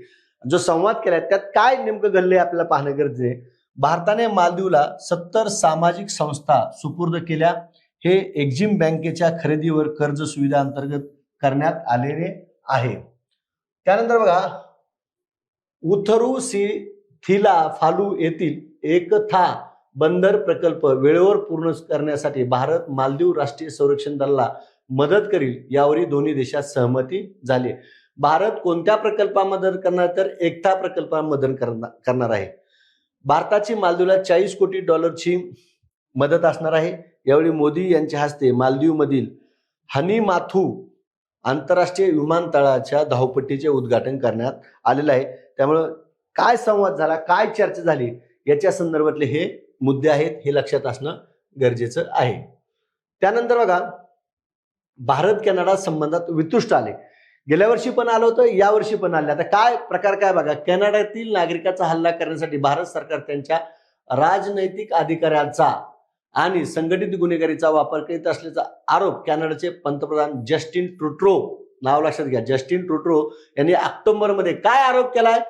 जो संवाद केलाय त्यात काय नेमकं घडलंय आपल्याला पाहणं गरजेचं आहे. भारताने मालदीवला 70 सामाजिक संस्था सुपूर्द केल्या. हे एक्झिम बँकेच्या खरेदीवर कर्ज सुविधा अंतर्गत करण्यात आलेले आहे. त्यानंतर बघा, उथरू थिला फालू येथील एकथा बंदर प्रकल्प वेळेवर पूर्ण करण्यासाठी भारत मालदीव राष्ट्रीय संरक्षण दलाला मदत करील यावरही दोन्ही देशात सहमती झाली. भारत कोणत्या प्रकल्पामध्ये मदत करणार? तर एकता प्रकल्पामध्ये मदत करणार आहे. भारताची मालदीवला $40 कोटी मदत असणार आहे. यावेळी मोदी यांच्या हस्ते मालदीवमधील हनीमाथू आंतरराष्ट्रीय विमानतळाच्या धावपट्टीचे उद्घाटन करण्यात आलेलं आहे. त्यामुळं काय संवाद झाला, काय चर्चा झाली याच्या संदर्भातले हे मुद्दे आहेत, हे लक्षात असणं गरजेचं आहे. त्यानंतर बघा, भारत कॅनडा संबंधात वितुष्ट आले. गेल्या वर्षी पण आलं होतं, या वर्षी पण आले. आता काय प्रकार काय बघा, कॅनडातील नागरिकाचा हल्ला करण्यासाठी भारत सरकार त्यांच्या राजनैतिक अधिकाऱ्याचा आणि संघटित गुन्हेगारीचा वापर करीत असल्याचा आरोप कॅनडाचे पंतप्रधान जस्टिन ट्रुडो, नाव लक्षात घ्या, जस्टिन ट्रुडो यांनी ऑक्टोबरमध्ये काय आरोप केलाय?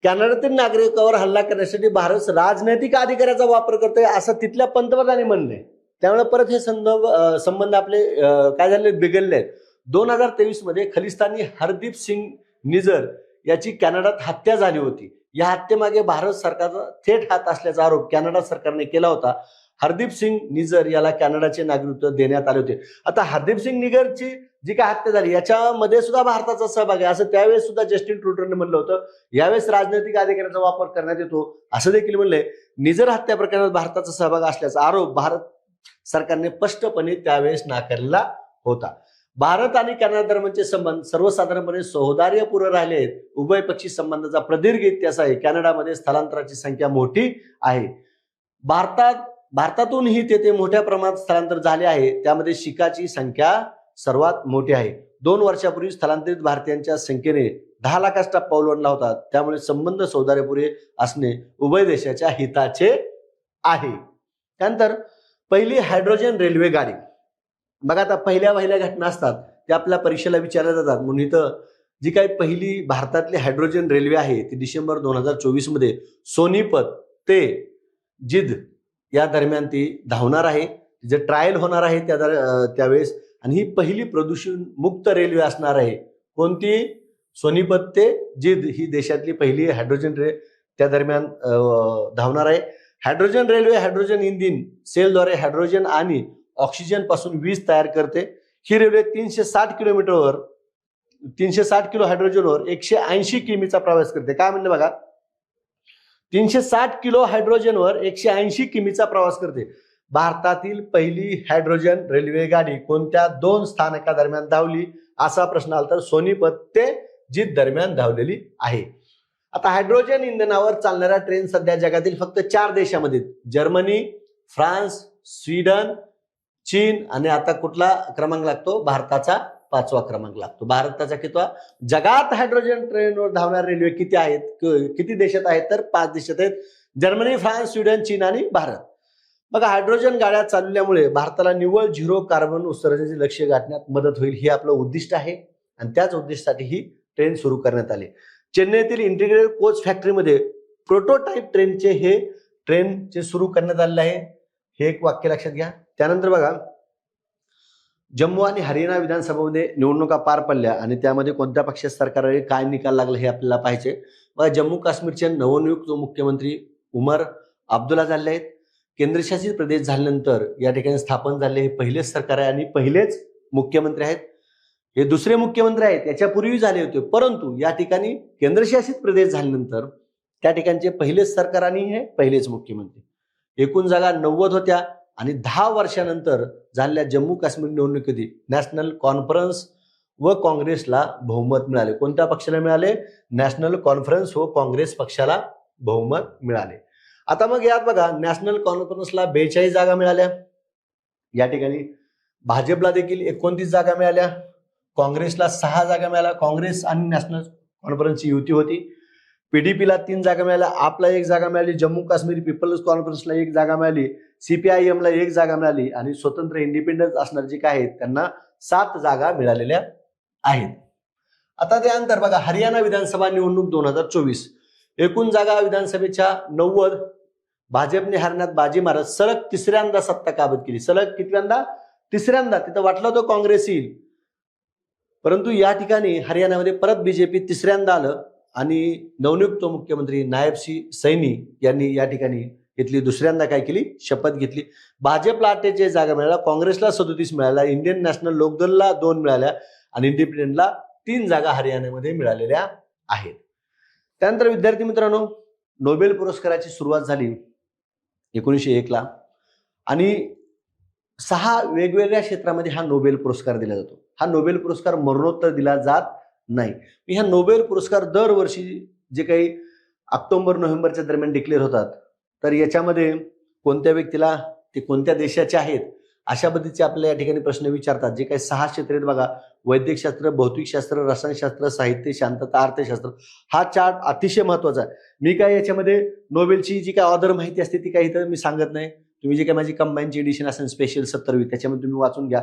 कॅनडातील नागरिकावर हल्ला करण्यासाठी भारत राजनैतिक अधिकाऱ्याचा वापर करतोय असं तिथल्या पंतप्रधानांनी म्हणलंय. त्यामुळे परत हे संबंध आपले काय झाले? बिघडले आहेत. 2023 मध्ये खलिस्तानी हरदीप सिंग निजर याची कॅनडात हत्या झाली होती. या हत्येमागे भारत सरकारचा थेट हात असल्याचा आरोप कॅनडा सरकारने केला होता. हरदीप सिंग निजर याला कॅनडाचे नागरिकत्व देण्यात आले होते. आता हरदीप सिंग निजरची जी काय हत्या झाली याच्यामध्ये सुद्धा भारताचा सहभाग आहे असं त्यावेळेस सुद्धा जस्टिन ट्रुडोने म्हणलं होतं. यावेळेस राजनैतिक अधिकाऱ्याचा वापर करण्यात येतो असं देखील म्हणलंय. निजर हत्या प्रकरणात भारताचा सहभाग असल्याचा आरोप भारत सरकारने स्पष्टपणे त्यावेळेस नाकारला होता. भारत आणि कॅनडा दरम्यानचे संबंध सर्वसाधारणपणे सौहार्दपूर्ण राहिले आहेत. उभयपक्षी संबंधाचा प्रदीर्घ इतिहास आहे. कॅनडामध्ये स्थलांतराची संख्या मोठी आहे. भारतातूनही तेथे मोठ्या प्रमाणात स्थलांतर झाले आहे. त्यामध्ये शिखाची संख्या सर्वात मोठी आहे. 2 वर्षापूर्वी स्थलांतरित भारतीयांच्या संख्येने 10 लाखाचा टप्पा ओलांडला होता. त्यामुळे संबंध सौहार्दपूर्ण असणे उभय देशाच्या हिताचे आहे. त्यानंतर पहिली हायड्रोजन रेल्वे गाडी. बघा, आता पहिल्या घटना असतात त्या आपल्या परीक्षेला विचारल्या जातात. म्हणून इथं जी काही पहिली भारतातली हायड्रोजन रेल्वे आहे ती डिसेंबर 2024 मध्ये सोनीपत ते जिंद या दरम्यान ती धावणार आहे, तिचे ट्रायल होणार आहे त्यावेळेस, आणि ही पहिली प्रदूषण मुक्त रेल्वे असणार आहे. कोणती? सोनीपत ते जिंद ही देशातली पहिली हायड्रोजन त्या दरम्यान धावणार आहे. हायड्रोजन रेल्वे हायड्रोजन इंजिन सेलद्वारे हायड्रोजन आणि ऑक्सिजन पासून वीज तयार करते. ही रेल्वे 360 किलो हायड्रोजनवर 180 किमीचा प्रवास करते. काय म्हणलं बघा, 360 किलो हायड्रोजनवर 180 किमीचा प्रवास करते. भारतातील पहिली हायड्रोजन रेल्वे गाडी कोणत्या 2 स्थानकादरम्यान धावली असा प्रश्न आला तर सोनीपत ते जिंद दरम्यान धावलेली आहे. आता हायड्रोजन इंधनावर चालणाऱ्या ट्रेन सध्या जगातील फक्त 4 देशांमध्ये, जर्मनी, फ्रान्स, स्वीडन, चीन, आणि आता कुठला क्रमांक लागतो? भारताचा 5वा क्रमांक लागतो. भारताचा कितवा? जगात हायड्रोजन ट्रेनवर धावणारे रेल्वे किती आहेत, किती देशात आहेत? तर 5 देशात आहेत, जर्मनी, फ्रान्स, स्वीडन, चीन आणि भारत. बघा, हायड्रोजन गाड्या चालवल्यामुळे भारताला निव्वळ 0 कार्बन उत्सर्जनाचे लक्ष्य गाठण्यात मदत होईल, हे आपलं उद्दिष्ट आहे, आणि त्याच उद्दिष्टासाठी ही ट्रेन सुरू करण्यात आली. चेन्नईतील इंटिग्रेटेड कोच फॅक्टरीमध्ये प्रोटोटाईप ट्रेनचे सुरू करण्यात आलेले आहे. हे एक वाक्य लक्षात घ्या. त्यानंतर बघा, जम्मू आणि हरियाणा विधानसभामध्ये निवडणुका पार पडल्या आणि त्यामध्ये कोणत्या पक्षाच्या सरकारने काय निकाल लागला हे आपल्याला पाहायचे. बघा, जम्मू काश्मीरचे नवनियुक्त मुख्यमंत्री उमर अब्दुल्ला झाले आहेत. केंद्रशासित प्रदेश झाल्यानंतर या ठिकाणी स्थापन झाले हे पहिलेच सरकार आहे आणि पहिलेच मुख्यमंत्री आहेत. हे दुसरे मुख्यमंत्री आहेत, याच्यापूर्वी झाले होते, परंतु या ठिकाणी केंद्रशासित प्रदेश झाल्यानंतर त्या ठिकाणचे पहिलेच सरकार आणि हे पहिलेच मुख्यमंत्री. एकूण जागा 90 होत्या आणि 10 वर्षानंतर झालेल्या जम्मू काश्मीर निवडणुकीत नॅशनल कॉन्फरन्स व काँग्रेसला बहुमत मिळाले. कोणत्या पक्षाला मिळाले? नॅशनल कॉन्फरन्स व काँग्रेस पक्षाला बहुमत मिळाले. आता मग यात बघा, नॅशनल कॉन्फरन्सला 42 जागा मिळाल्या, या ठिकाणी भाजपला देखील 29 जागा मिळाल्या, काँग्रेसला 6 जागा मिळाल्या. काँग्रेस आणि नॅशनल कॉन्फरन्सची युती होती. पीडीपीला 3 जागा मिळाल्या, आपला 1 जागा मिळाली, जम्मू काश्मीर पीपल्स कॉन्फरन्सला 1 जागा मिळाली, सीपीआयएमला 1 जागा मिळाली, आणि स्वतंत्र इंडिपेंडन्स असणार जे काय आहेत त्यांना 7 जागा मिळालेल्या आहेत. आता त्यानंतर बघा, हरियाणा विधानसभा निवडणूक 2024, एकूण जागा विधानसभेच्या 90. भाजपने हरण्यात बाजी मारत सलग 3ऱ्यांदा सत्ता काबीज केली. सलग कितव्यांदा? 3ऱ्यांदा. तिथं वाटलं होतं काँग्रेस येईल, परंतु या ठिकाणी हरियाणामध्ये परत बीजेपी 3ऱ्यांदा आलं आणि नवनियुक्त मुख्यमंत्री नायब सिंग सैनी यांनी या ठिकाणी घेतली 2ऱ्यांदा काय केली? शपथ घेतली. भाजपला 48 जागा मिळाल्या, काँग्रेसला 37 मिळाल्या, इंडियन नॅशनल लोकदलला 2 मिळाल्या आणि इंडिपेंडंटला 3 जागा हरियाणामध्ये मिळालेल्या आहेत. त्यानंतर विद्यार्थी मित्रांनो, नोबेल पुरस्काराची सुरुवात झाली 1901 ला आणि 6 वेगवेगळ्या क्षेत्रामध्ये हा नोबेल पुरस्कार दिला जातो. हा नोबेल पुरस्कार मरणोत्तर दिला जात नाही. ह्या नोबेल पुरस्कार दरवर्षी जे काही ऑक्टोबर-नोव्हेंबरच्या दरम्यान डिक्लेअर होतात, तर याच्यामध्ये कोणत्या व्यक्तीला, ते कोणत्या देशाचे आहेत, अशा पद्धतीचे आपल्याला या ठिकाणी प्रश्न विचारतात. जे काही 6 क्षेत्र आहेत बघा, वैद्यकशास्त्र, भौतिकशास्त्र, रसायनशास्त्र, साहित्य, शांतता, अर्थशास्त्र, हा चार्ट अतिशय महत्वाचा आहे. मी काय याच्यामध्ये नोबेलची जी काय ऑदर माहिती असते ती काही तर मी सांगत नाही. तुम्ही जे काही माझी कंबाईनची एडिशन असेल स्पेशल 70वी, त्याच्यामध्ये तुम्ही वाचून घ्या.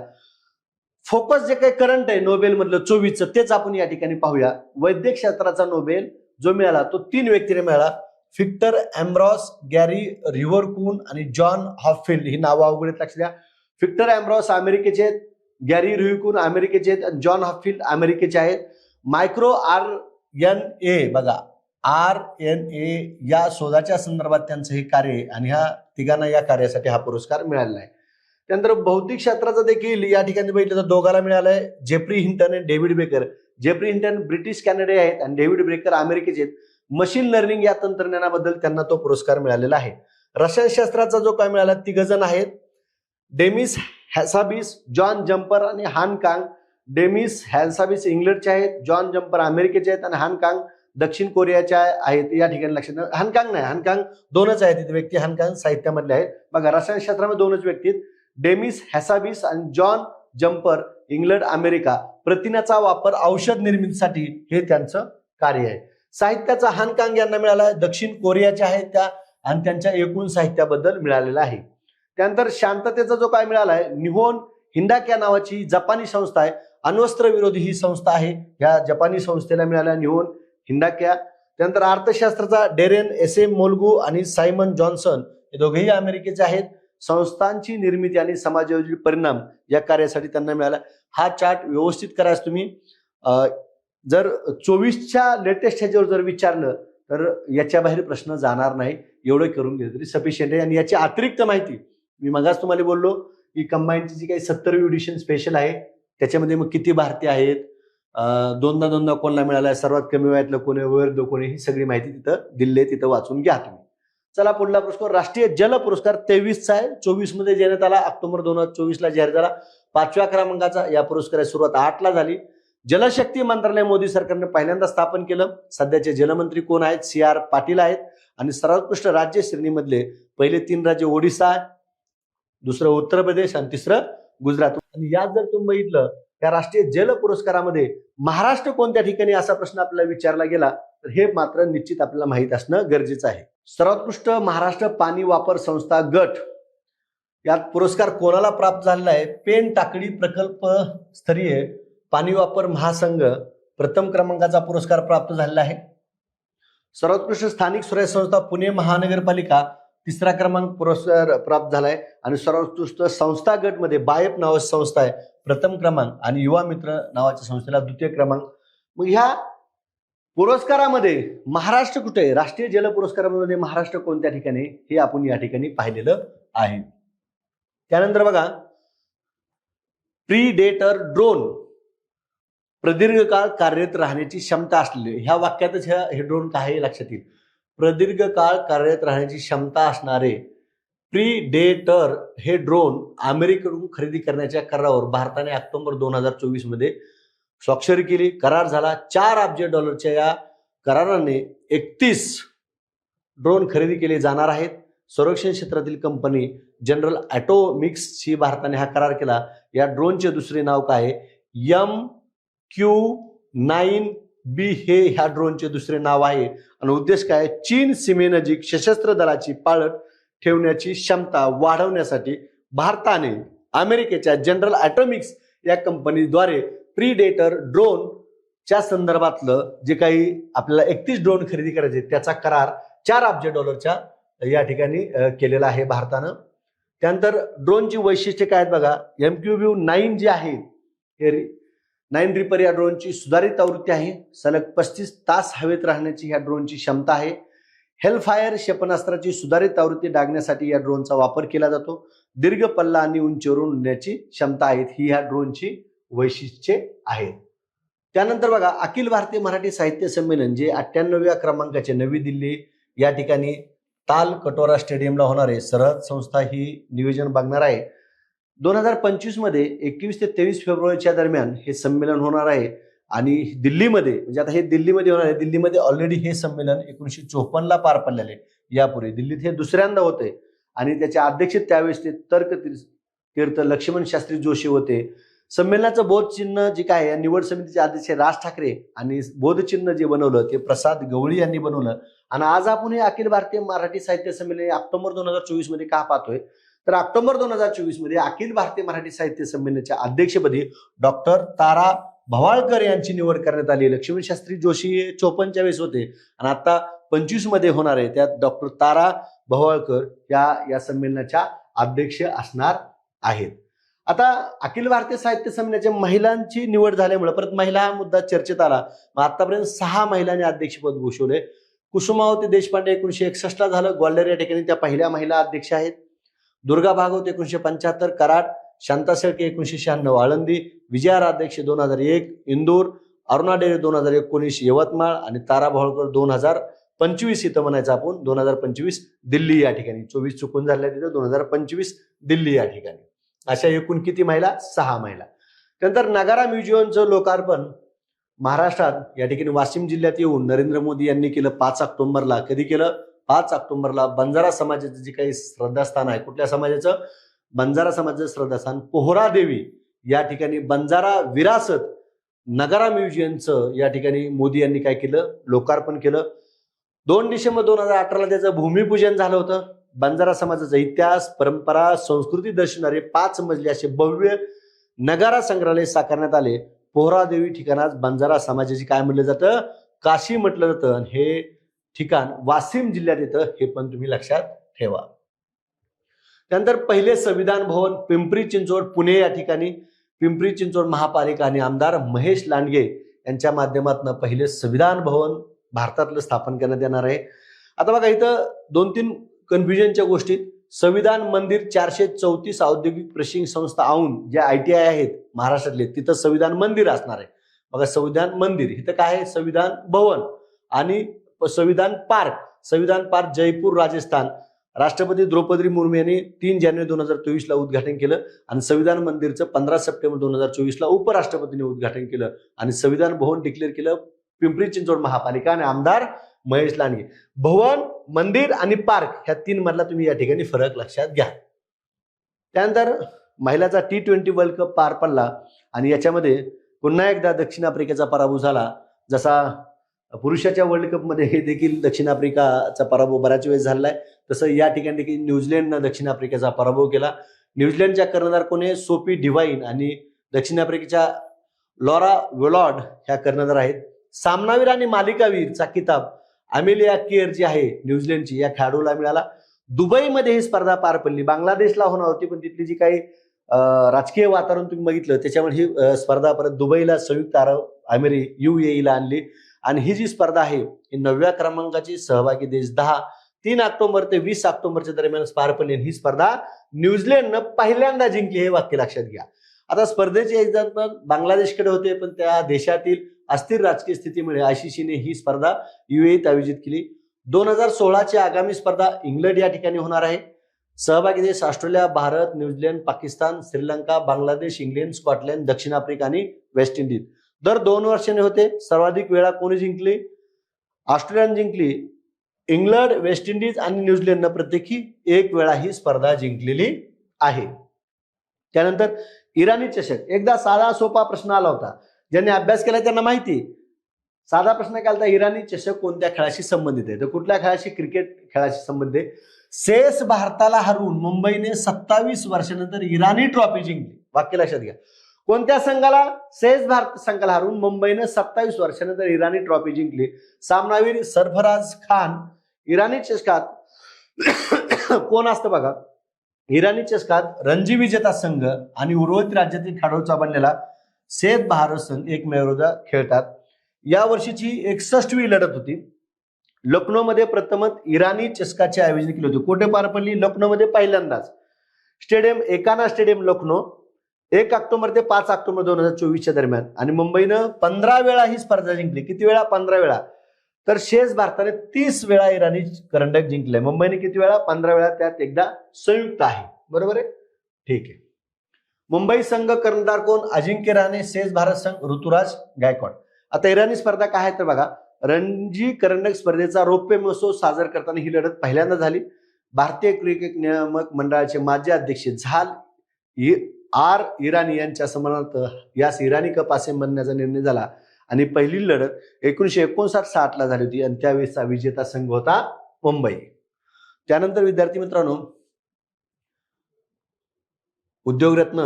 फोकस जे काही करंट आहे नोबेल मधलं 24चं, तेच आपण या ठिकाणी पाहूया. वैद्यकशास्त्राचा नोबेल जो मिळाला तो 3 व्यक्तीने मिळाला. व्हिक्टर अँब्रॉस, गॅरी रिव्हरकून आणि जॉन हॉपफिल्ड. ही नावं अवघड आहेत, लक्ष द्या. व्हिक्टर अँब्रॉस अमेरिकेचे आहेत, गॅरी रिव्हरकून अमेरिकेचे आहेत आणि जॉन हॉपफिल्ड अमेरिकेचे आहेत. मायक्रो RNA बघा, RNA या शोधाच्या संदर्भात त्यांचं हे कार्य आहे आणि ह्या तिघांना या कार्यासाठी हा पुरस्कार मिळालेला आहे. त्यानंतर भौतिक शास्त्राचा देखील या ठिकाणी बघितलं तर दोघांना मिळालंय, जेफ्री हिंटन आणि David Baker. Geoffrey Hinton British कॅनडे आहेत आणि डेव्हिड बेकर अमेरिकेचे आहेत. मशीन लर्निंग या तंत्रज्ञानाबद्दल त्यांना तो पुरस्कार मिळालेला आहे. रसायनशास्त्राचा जो काय मिळाला, 3 जण आहेत, डेमिस हॅसाबिस, जॉन जम्पर आणि हान कांग. डेमिस हॅसाबिस इंग्लंडचे आहेत, जॉन जम्पर अमेरिकेचे आहेत आणि हान कांग दक्षिण कोरियाच्या आहेत. या ठिकाणी लक्षात, हानकांग नाही, हानकांग 2च आहेत तिथे व्यक्ती, हानकांग साहित्यामधले आहेत. बघा, रसायनशास्त्रामध्ये 2च व्यक्ती आहेत, डेमिस हॅसाबिस आणि जॉन जम्पर, इंग्लंड अमेरिका. प्रथिनाचा वापर औषध निर्मितीसाठी हे त्यांचं कार्य आहे. साहित्याचा हानकांग यांना मिळाला, दक्षिण कोरियाच्या आहेत त्या, आणि त्यांच्या एकूण साहित्याबद्दल मिळालेला आहे. त्यानंतर शांततेचा जो काय मिळाला आहे, निहोन हिंडाक्या नावाची जपानी संस्था आहे, अण्वस्त्र विरोधी ही संस्था आहे, या जपानी संस्थेला मिळाला निहोन हिंडाक्या. त्यानंतर अर्थशास्त्राचा डेरेन SM मोल्गू आणि सायमन जॉन्सन हे दोघेही अमेरिकेचे आहेत. संस्थांची निर्मिती आणि समाजावरील परिणाम या कार्यासाठी त्यांना मिळाला. हा चार्ट व्यवस्थित करायचा तुम्ही. जर 24च्या लेटेस्ट ह्याच्यावर जर विचारलं तर याच्या बाहेर प्रश्न जाणार नाही. एवढं करून घेतलं तरी सफिशियंट आहे. आणि याची अतिरिक्त माहिती मी मगाच तुम्हाला बोललो की कंबाईनची जी काही 70वी एडिशन स्पेशल आहे त्याच्यामध्ये मग किती भारतीय आहेत, दोनदा कोणाला मिळाला, सर्वात कमी वयातलं कोणी, वयोवृद्ध कोणी, ही सगळी माहिती तिथं दिली आहे. तिथं वाचून घ्या तुम्ही. चला पुढला पुरस्कार राष्ट्रीय जल पुरस्कार 23चा आहे. 24 मध्ये देण्यात आला. ऑक्टोबर 2024ला जाहीर झाला. 5व्या क्रमांकाचा या पुरस्काराची सुरुवात 8ला झाली. जलशक्ती मंत्रालय मोदी सरकारने पहिल्यांदा स्थापन केलं. सध्याचे जलमंत्री कोण आहेत? CR पाटील आहेत. आणि सर्वोत्कृष्ट राज्य श्रेणीमधले पहिले 3 राज्य ओडिशा, दुसरं उत्तर प्रदेश आणि तिसरं गुजरात. आणि यात जर तुम्ही बघितलं त्या राष्ट्रीय जल पुरस्कारामध्ये महाराष्ट्र कोणत्या ठिकाणी, असा प्रश्न आपल्याला विचारला गेला तर हे मात्र निश्चित आपल्याला माहित असणं गरजेचं आहे. सर्वोत्कृष्ट महाराष्ट्र पाणी वापर संस्था गट यात पुरस्कार कोणाला प्राप्त झालेला आहे? पेन टाकळी प्रकल्प स्तरीय पाणी वापर महासंघ प्रथम क्रमांकाचा पुरस्कार प्राप्त झालेला आहे. सर्वोत्कृष्ट स्थानिक स्वराज्य संस्था पुणे महानगरपालिका 3रा क्रमांक पुरस्कार प्राप्त झालाय. आणि सर्वोत्कृष्ट संस्था गट मध्ये बायप नावाची संस्था आहे प्रथम क्रमांक आणि युवा मित्र नावाच्या संस्थेला 2य क्रमांक. मग ह्या पुरस्कारामध्ये महाराष्ट्र कुठे आहे? राष्ट्रीय जल पुरस्कारामध्ये महाराष्ट्र कोणत्या ठिकाणी हे आपण या ठिकाणी पाहिलेलं आहे. त्यानंतर बघा प्रीडेटर ड्रोन प्रदीर्घ काळ कार्यरत राहण्याची क्षमता असलेले, ह्या वाक्यातच हे ड्रोन काय हे लक्षात येईल. प्रदीर्घ काळ कार्यरत राहण्याची क्षमता असणारे प्रीडेटर हे ड्रोन अमेरिकेकडून खरेदी करण्याच्या करारावर भारताने ऑक्टोबर 2024 मध्ये स्वाक्षरी केली. करार झाला. $4 अब्ज या कराराने 31 ड्रोन खरेदी केले जाणार आहेत. संरक्षण क्षेत्रातील कंपनी जनरल ॲटोमिक्सशी भारताने हा करार केला. या ड्रोनचे दुसरे नाव काय आहे? MQ-9B हे ह्या ड्रोनचे दुसरे नाव आहे. आणि उद्देश काय? चीन सीमेनजीक सशस्त्र दलाची पाळत ठेवण्याची क्षमता वाढवण्यासाठी भारताने अमेरिकेच्या जनरल ॲटोमिक्स या कंपनीद्वारे प्रीडेटर ड्रोनच्या संदर्भातलं जे काही आपल्याला 31 ड्रोन खरेदी करायचे त्याचा करार $4 अब्ज या ठिकाणी केलेला आहे भारतानं. त्यानंतर ड्रोनची वैशिष्ट्ये काय आहेत बघा. MQ-9 जे आहे हे 9 रिपर या ड्रोनची सुधारित आवृत्ती आहे. सलग 35 तास हवेत राहण्याची या ड्रोनची क्षमता आहे. हेलफायर क्षेपणास्त्राची सुधारित आवृत्ती डागण्यासाठी या ड्रोनचा वापर केला जातो. दीर्घ पल्ला आणि उंचीवरून उडण्याची क्षमता आहेत ही ह्या ड्रोनची वैशिष्ट्ये आहेत. त्यानंतर बघा अखिल भारतीय मराठी साहित्य संमेलन जे 98व्या क्रमांकाचे नवी दिल्ली या ठिकाणी ताल कटोरा स्टेडियमला होणार आहे. सरहद संस्था ही नियोजन बघणार आहे. 2025 मध्ये 21 ते 23 फेब्रुवारीच्या दरम्यान हे संमेलन होणार आहे. आणि दिल्लीमध्ये, म्हणजे आता हे दिल्लीमध्ये होणार आहे. दिल्लीमध्ये ऑलरेडी हे संमेलन 1954ला पार पडलेले आहे. यापूर्वी दिल्लीत हे दुसऱ्यांदा होते. आणि त्याचे अध्यक्ष त्यावेळेस ते तर्क तीर्थ लक्ष्मण शास्त्री जोशी होते. संमेलनाचं बोधचिन्ह जे काय आहे, निवड समितीचे अध्यक्ष राज ठाकरे आणि बोधचिन्ह जे बनवलं ते प्रसाद गवळी यांनी बनवलं. आणि आज आपण हे अखिल भारतीय मराठी साहित्य संमेलन ऑक्टोबर 2024 मध्ये का पाहतोय तर ऑक्टोबर 2024 मध्ये अखिल भारतीय मराठी साहित्य संमेलनाच्या अध्यक्षपदी डॉक्टर तारा भवाळकर यांची निवड करण्यात आली. लक्ष्मण शास्त्री जोशी 54च्या वेळेस होते आणि आता 25 मध्ये होणार आहे. त्यात डॉक्टर तारा भवाळकर या संमेलनाच्या अध्यक्ष असणार आहेत. आता अखिल भारतीय साहित्य संमेलनाच्या महिलांची निवड झाल्यामुळे परत महिला हा मुद्दा चर्चेत आला. मग आतापर्यंत 6 महिलांनी अध्यक्षपद भूषवले. कुसुमावती देशपांडे 1961ला झालं. ग्वाल्हेर या ठिकाणी त्या पहिल्या महिला अध्यक्ष आहेत. दुर्गा भागवत 1975 कराड, शांता शेळके 1996 आळंदी, विजया राध्यक्ष 2001 इंदूर, अरुणा डेरे 2019 यवतमाळ आणि तारा भवाळकर 2025 इथं म्हणायचं आपण 2025 दिल्ली या ठिकाणी. 24 चुकून झाल्या तिथं 2025 दिल्ली या ठिकाणी. अशा एकूण किती महिला? 6 महिला. त्यानंतर नगारा म्युझियमचं लोकार्पण महाराष्ट्रात या ठिकाणी वाशिम जिल्ह्यात येऊन नरेंद्र मोदी यांनी केलं 5 ऑक्टोबरला. कधी केलं? 5 ऑक्टोबरला. बंजारा समाजाचं जे काही श्रद्धास्थान आहे, कुठल्या समाजाचं? बंजारा समाजाचं श्रद्धास्थान पोहरा देवी या ठिकाणी बंजारा विरासत नगारा म्युझियमचं या ठिकाणी मोदी यांनी काय केलं? लोकार्पण केलं. 2 डिसेंबर 2018ला त्याचं भूमिपूजन झालं होतं. बंजारा समाजाचा इतिहास, परंपरा, संस्कृती दर्शवणारे 5 मजली असे भव्य नगारा संग्रहालय साकारण्यात आले. पोहरा देवी ठिकाणास बंजारा समाजाची काय म्हटलं जातं? काशी म्हटलं जातं. हे ठिकाण वाशिम जिल्ह्यात येतं, हे पण तुम्ही लक्षात ठेवा. त्यानंतर पहिले संविधान भवन पिंपरी चिंचवड पुणे या ठिकाणी पिंपरी चिंचवड महापालिका आणि आमदार महेश लांडगे यांच्या माध्यमातून पहिले संविधान भवन भारतातलं स्थापन करण्यात येणार आहे. आता बघा इथं 2-3 कन्फ्युजनच्या गोष्टीत संविधान मंदिर 434 औद्योगिक प्रशिक्षण संस्था औन ज्या ITI आहेत महाराष्ट्रातले तिथं संविधान मंदिर असणार आहे. बघा संविधान मंदिर इथं काय आहे संविधान भवन आणि संविधान पार्क जयपूर राजस्थान राष्ट्रपती द्रौपदी मुर्मू यांनी 3 जानेवारी 2024 ला उद्घाटन केलं आणि संविधान मंदिरचं 15 सप्टेंबर 2024 ला उपराष्ट्रपतींनी उद्घाटन केलं आणि संविधान भवन डिक्लेअर केलं पिंपरी चिंचवड महापालिका आणि आमदार महेश लांडगे. भवन मंदिर आणि पार्क ह्या 3 मधला तुम्ही या ठिकाणी फरक लक्षात घ्या. त्यानंतर महिलाचा T20 वर्ल्ड कप पार पडला आणि याच्यामध्ये पुन्हा एकदा दक्षिण आफ्रिकेचा पराभव झाला. जसा पुरुषाच्या वर्ल्ड कप मध्ये हे देखील दक्षिण आफ्रिकाचा पराभव बऱ्याच वेळेस झालाय तसं या ठिकाणी देखील न्यूझीलंडनं दक्षिण आफ्रिकेचा पराभव केला. न्यूझीलंडच्या कर्णधार कोणी सोफी डिवाइन आणि दक्षिण आफ्रिकेच्या लॉरा वेलॉर्ड ह्या कर्णधार आहेत. सामनावीर आणि मालिकावीरचा किताब अमेलिया केअर जी आहे न्यूझीलंडची या खेळाडूला मिळाला. दुबईमध्ये ही स्पर्धा पार पडली. बांगलादेशला होणार होती पण तिथली जी काही राजकीय वातावरण तुम्ही बघितलं त्याच्यामुळे ही स्पर्धा परत दुबईला संयुक्त अरब अमिरेत UAE ला आणली आणि ही जी स्पर्धा आहे ही 9व्या क्रमांकाची सहभागी देश 3 ऑक्टोबर ते 20 ऑक्टोबरच्या दरम्यान पार पडली. ही स्पर्धा न्यूझीलंडनं पहिल्यांदा जिंकली हे वाक्य लक्षात घ्या. आता स्पर्धेचे एक्झाम्पल बांगलादेशकडे होते पण त्या देशातील अस्थिर राजकीय स्थितीमुळे ICCने ही स्पर्धा UAEत आयोजित केली. 2016ची आगामी स्पर्धा इंग्लंड या ठिकाणी होणार आहे. सहभागी देश Australia, Bharat, New Zealand, Pakistan, Sri Lanka, Bangladesh, England, Scotland, दक्षिण आफ्रिका आणि वेस्ट इंडिज. दर 2 वर्षांनी होते. सर्वाधिक वेळा कोणी जिंकली? ऑस्ट्रेलियाने जिंकली. इंग्लंड, वेस्ट इंडिज आणि न्यूझीलंडनं प्रत्येकी 1 वेळा ही स्पर्धा जिंकलेली आहे. त्यानंतर इराणी चषक एकदा साधा सोपा प्रश्न आला होता. ज्यांनी अभ्यास केला त्यांना माहिती. साधा प्रश्न काय आला, इराणी चषक कोणत्या खेळाशी संबंधित आहे? तर कुठल्या खेळाशी? क्रिकेट खेळाशी संबंधित आहे. सेस भारताला हरवून मुंबईने 27 वर्षानंतर इराणी ट्रॉफी जिंकली. वाक्य लक्षात घ्या. कोणत्या संघाला? सेस भारत संघाला हरवून मुंबईने 27 वर्षानंतर इराणी ट्रॉफी जिंकली. सामनावीर सरफराज खान. इराणी चषकात कोण असतं बघा? इराणी चषकात रणजी विजेता संघ आणि उर्वरित राज्यातील खेळाडूंचा बनलेला सेत भारत संघ एकमेव खेळतात. या वर्षीची 61वी लढत होती. लखनौमध्ये प्रथमच इराणी चषकाचे आयोजन केले होते. कुठे पार पडली? लखनौमध्ये पहिल्यांदाच. स्टेडियम एकाना स्टेडियम लखनौ 1 ऑक्टोबर ते 5 ऑक्टोबर 2024च्या दरम्यान. आणि मुंबईनं 15 वेळा ही स्पर्धा जिंकली. किती वेळा? 15 वेळा. तर शेष भारताने 30 वेळा इराणी करंडक जिंकले. मुंबईने किती वेळा? 15 वेळा. त्यात एकदा संयुक्त आहे. बरोबर आहे? ठीक आहे. मुंबई संघ कर्णधार कोण? अजिंक्य रहाणे. शेष भारत संघ ऋतुराज गायकवाड. आता इराणी स्पर्धा काय आहे तर बघा, रणजी करंडक स्पर्धेचा रौप्य महोत्सव साजरा करताना ही लढत पहिल्यांदा झाली. भारतीय क्रिकेट नियामक मंडळाचे माजी अध्यक्ष झाल R इराणी यांच्या सन्मानार्थ यास इराणी कप असे म्हणण्याचा निर्णय झाला आणि पहिली लढत 1959-60 ला झाली होती आणि त्यावेळेसचा विजेता संघ होता मुंबई. त्यानंतर विद्यार्थी मित्रांनो, उद्योगरत्न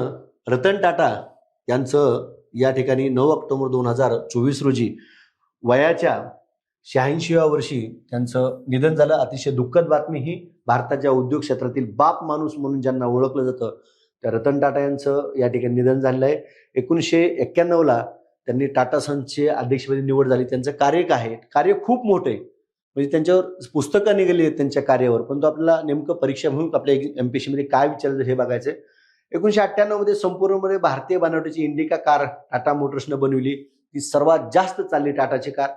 रतन टाटा यांचं या ठिकाणी 9 ऑक्टोबर 2024 रोजी वयाच्या 86व्या वर्षी त्यांचं निधन झालं. अतिशय दुःखद बातमी ही. भारताच्या उद्योग क्षेत्रातील बाप माणूस म्हणून ज्यांना ओळखलं जातं त्या रतन टाटा यांचं या ठिकाणी निधन झालेलं आहे. 1991 ला त्यांनी टाटा सन्सचे अध्यक्षपदी निवड झाली. त्यांचं कार्य खूप मोठं आहे. म्हणजे त्यांच्यावर पुस्तकं निघाली आहेत त्यांच्या कार्यावर. पण तो आपल्याला नेमकं परीक्षा म्हणून आपल्या MPSC मध्ये काय विचारलं हे बघायचं. 1998 मध्ये संपूर्णमध्ये भारतीय बनावटीची इंडिका कार टाटा मोटर्सनं बनवली. ती सर्वात जास्त चालली टाटाची कार.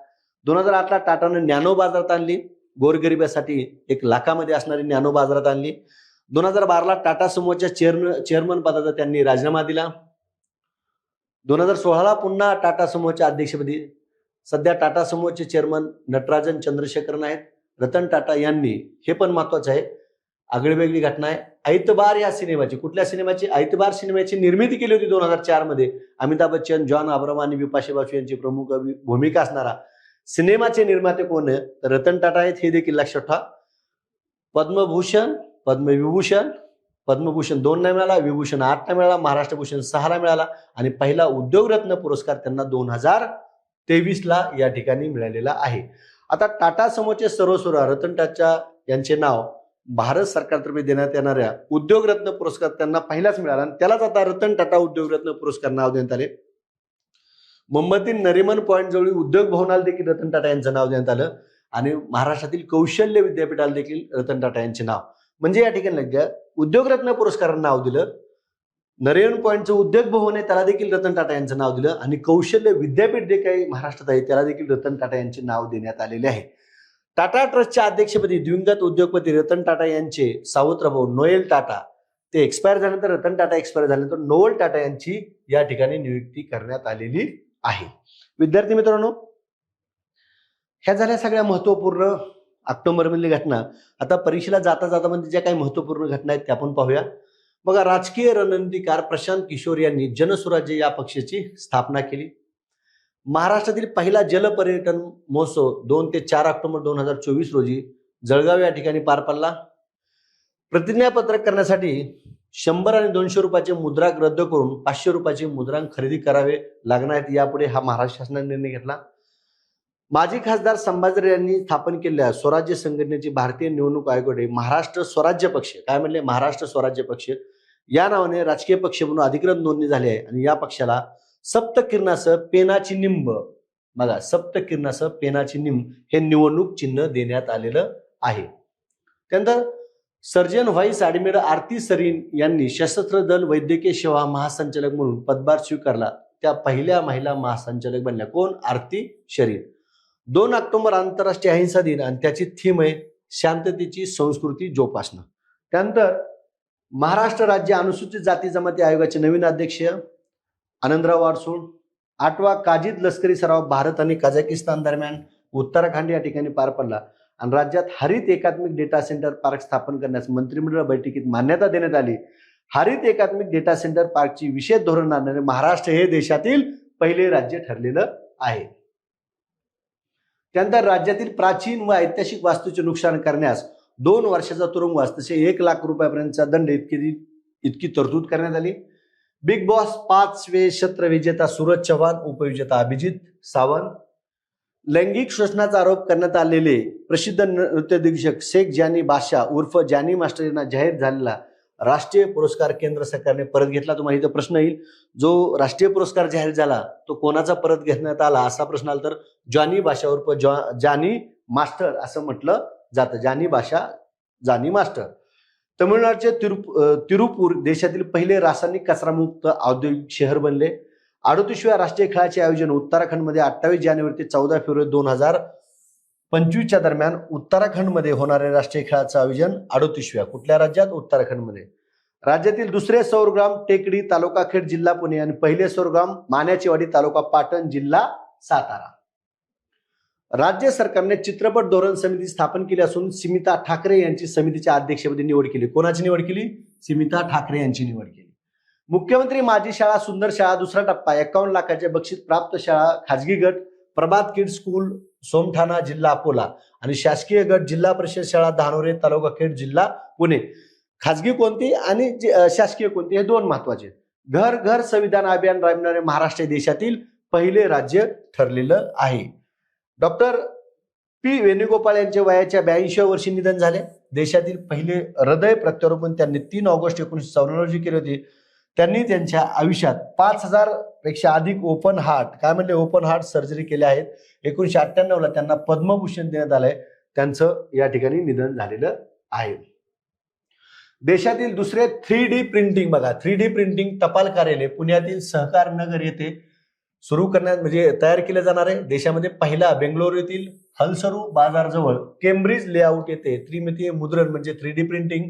2008 ला टाटानं नॅनो बाजारात आणली. गोरगरिबासाठी 1 लाखामध्ये असणारी नॅनो बाजारात आणली. 2012 ला टाटा समूहाच्या चेअरमन पदाचा त्यांनी राजीनामा दिला. 2016 ला पुन्हा टाटा समूहाच्या अध्यक्षपदी. सध्या टाटा समूहाचे चेअरमन नटराजन चंद्रशेखरन आहेत. रतन टाटा यांनी, हे पण महत्वाचं आहे, आगळीवेगळी घटना आहे, ऐतबार या सिनेमाची, कुठल्या सिनेमाची? ऐतबार सिनेमाची निर्मिती केली होती 2004 मध्ये. अमिताभ बच्चन, जॉन अब्राहम आणि बिपाशा बासू यांची प्रमुख भूमिका असणारा सिनेमाचे निर्माते कोण आहे? तर रतन टाटा आहेत. हे देखील लक्षात ठेवा. पद्मभूषण, पद्मविभूषण, पद्मभूषण 2 नाही मिळाला, विभूषण 8 नाही मिळाला, महाराष्ट्र भूषण 6 ला मिळाला आणि पहिला उद्योगरत्न पुरस्कार त्यांना 2023 ला या ठिकाणी मिळालेला आहे. आता टाटा समूहाचे सर्वस्व रतन टाटा यांचे नाव भारत सरकारतर्फे देण्यात येणाऱ्या उद्योगरत्न पुरस्कार त्यांना पहिलाच मिळाला आणि त्यालाच आता रतन टाटा उद्योगरत्न पुरस्कार नाव देण्यात आले. मुंबईतील नरिमन पॉइंट जवळ उद्योग भवनाला देखील रतन टाटा यांचं नाव देण्यात आलं आणि महाराष्ट्रातील कौशल्य विद्यापीठाला देखील रतन टाटा यांचे नाव, म्हणजे या ठिकाणी उद्योगरत्न पुरस्कारांना नाव दिलं. नरिमन पॉइंटचं उद्योग भवन आहे त्याला देखील रतन टाटा यांचं नाव दिलं आणि कौशल्य विद्यापीठ जे काही महाराष्ट्रात आहे त्याला देखील रतन टाटा यांचे नाव देण्यात आलेले आहे. टाटा ट्रस्टच्या अध्यक्षपदी दिवंगत उद्योगपती रतन टाटा यांचे सावत्र भाऊ नोएल टाटा ते एक्सपायर झाल्यानंतर, रतन टाटा एक्सपायर झाल्यानंतर नोएल टाटा यांची या ठिकाणी नियुक्ती करण्यात आलेली आहे. विद्यार्थी मित्रांनो, ह्या झाल्या सगळ्या महत्वपूर्ण ऑक्टोबर मधली घटना. आता परीक्षेला जाता जाता म्हणजे ज्या काही महत्वपूर्ण घटना आहेत त्या आपण पाहूया. बघा, राजकीय रणनीतिकार प्रशांत किशोर यांनी जनस्वराज्य या पक्षाची स्थापना केली. महाराष्ट्रातील पहिला जलपर्यटन महोत्सव 2 ते 4 ऑक्टोबर 2024 रोजी जळगाव या ठिकाणी पार पडला. प्रतिज्ञापत्रक करण्यासाठी 100 आणि 200 रुपयाचे मुद्रांक रद्द करून 500 रुपयाचे मुद्रांक खरेदी करावे लागणार आहेत. यापुढे हा महाराष्ट्र शासनाने निर्णय घेतला. माजी खासदार संभाजी यांनी स्थापन केलेल्या स्वराज्य संघटनेची भारतीय निवडणूक आयोगाने महाराष्ट्र स्वराज्य पक्ष, काय म्हणले, महाराष्ट्र स्वराज्य पक्ष या नावाने राजकीय पक्ष म्हणून अधिकृत नोंदणी झाली आहे आणि या पक्षाला सप्तकिरणासह पेनाची निंब, बघा सप्तकिरणासह पेनाची निंब हे निवडणूक चिन्ह देण्यात आलेलं आहे. त्यानंतर सर्जन व्हाईस ऍडमिरल आरती सरीन यांनी सशस्त्र दल वैद्यकीय सेवा महासंचालक म्हणून पदभार स्वीकारला. त्या पहिल्या महिला महासंचालक बनल्या. कोण? आरती सरीन. 2 ऑक्टोबर आंतरराष्ट्रीय अहिंसा दिन आणि त्याची थीम आहे शांततेची संस्कृती जोपासणं. त्यानंतर महाराष्ट्र राज्य अनुसूचित जाती जमाती आयोगाचे नवीन अध्यक्ष आनंदराव अडसूळ. 8वा काजीद लष्करी सराव भारत आणि कझाकिस्तान दरम्यान उत्तराखंड या ठिकाणी पार पडला आणि राज्यात हरित एकात्मिक डेटा सेंटर पार्क स्थापन करण्यास मंत्रिमंडळ बैठकीत मान्यता देण्यात आली. हरित एकात्मिक डेटा सेंटर पार्कची विशेष धोरण आणणारे महाराष्ट्र हे देशातील पहिले राज्य ठरलेलं आहे. त्यानंतर राज्यातील प्राचीन व ऐतिहासिक वास्तूचे नुकसान करण्यास 2 वर्षाचा तुरुंगवास तसे 1 लाख रुपयापर्यंतचा दंड इतकी तरतूद करण्यात आली. बिग बॉस 5वे छत्र विजेता सूरज चव्हाण, उपविजेता अभिजित सावंत. लैंगिक शोषणाचा आरोप करण्यात आलेले प्रसिद्ध नृत्य दिग्दर्शक शेख जानी बादशाह उर्फ जानी मास्टर यांना जाहीर झालेला राष्ट्रीय पुरस्कार केंद्र सरकारने परत घेतला. तुम्हाला इथं प्रश्न येईल, जो राष्ट्रीय पुरस्कार जाहीर झाला तो कोणाचा परत घेण्यात आला असा प्रश्न आला तर जानी बादशाह उर्फ जानी मास्टर असं म्हटलं जातं. जानी बादशाह, जानी मास्टर. तमिळनाडूचे तिरुपूर देशातील पहिले रासायनिक कचरामुक्त औद्योगिक शहर बनले. 38व्या राष्ट्रीय खेळाचे आयोजन उत्तराखंडमध्ये 28 जानेवारी ते 14 फेब्रुवारी 2025च्या दरम्यान उत्तराखंडमध्ये होणारे राष्ट्रीय खेळाचं आयोजन 38व्या कुठल्या राज्यात? उत्तराखंडमध्ये. राज्यातील दुसरे सौरग्राम टेकडी तालुका खेड जिल्हा पुणे आणि पहिले सौरग्राम माण्याचीवाडी तालुका पाटण जिल्हा सातारा. राज्य सरकारने चित्रपट धोरण समिती स्थापन केली असून स्मिता ठाकरे यांची समितीच्या अध्यक्षपदी निवड केली. कोणाची निवड केली? स्मिता ठाकरे यांची निवड केली. मुख्यमंत्री माझी शाळा सुंदर शाळा दुसरा टप्पा 51 लाखाचे बक्षीस प्राप्त शाळा खाजगी गट प्रभात किड्स स्कूल सोमठाणा जिल्हा अकोला आणि शासकीय गट जिल्हा परिषद शाळा धानोरे तालुका खेड जिल्हा पुणे. खाजगी कोणती आणि शासकीय कोणती हे 2 महत्वाचे. घर घर संविधान अभियान राबविणारे महाराष्ट्र देशातील पहिले राज्य ठरलेलं आहे. डॉक्टर पी वेणुगोपाळ यांचे वयाच्या 82व्या वर्षी निधन झाले. देशातील पहिले हृदय प्रत्यारोपण त्यांनी 3 ऑगस्ट 1994 रोजी केले होते. त्यांनी त्यांच्या आयुष्यात 5000 पेक्षा अधिक ओपन हार्ट, काय म्हणले, ओपन हार्ट सर्जरी केल्या आहेत. 1998ला त्यांना पद्मभूषण देण्यात आलंय. त्यांचं या ठिकाणी निधन झालेलं आहे. देशातील दुसरे 3D प्रिंटिंग, बघा 3D प्रिंटिंग टपाल कार्यालय पुण्यातील सहकार नगर येथे सुरू करण्यात म्हणजे तयार केले जाणार आहे. देशामध्ये पहिला बेंगलोर येथील हलसरू बाजारजवळ केम्ब्रिज लेआउट येथे त्रिमितीय मुद्रण म्हणजे 3D प्रिंटिंग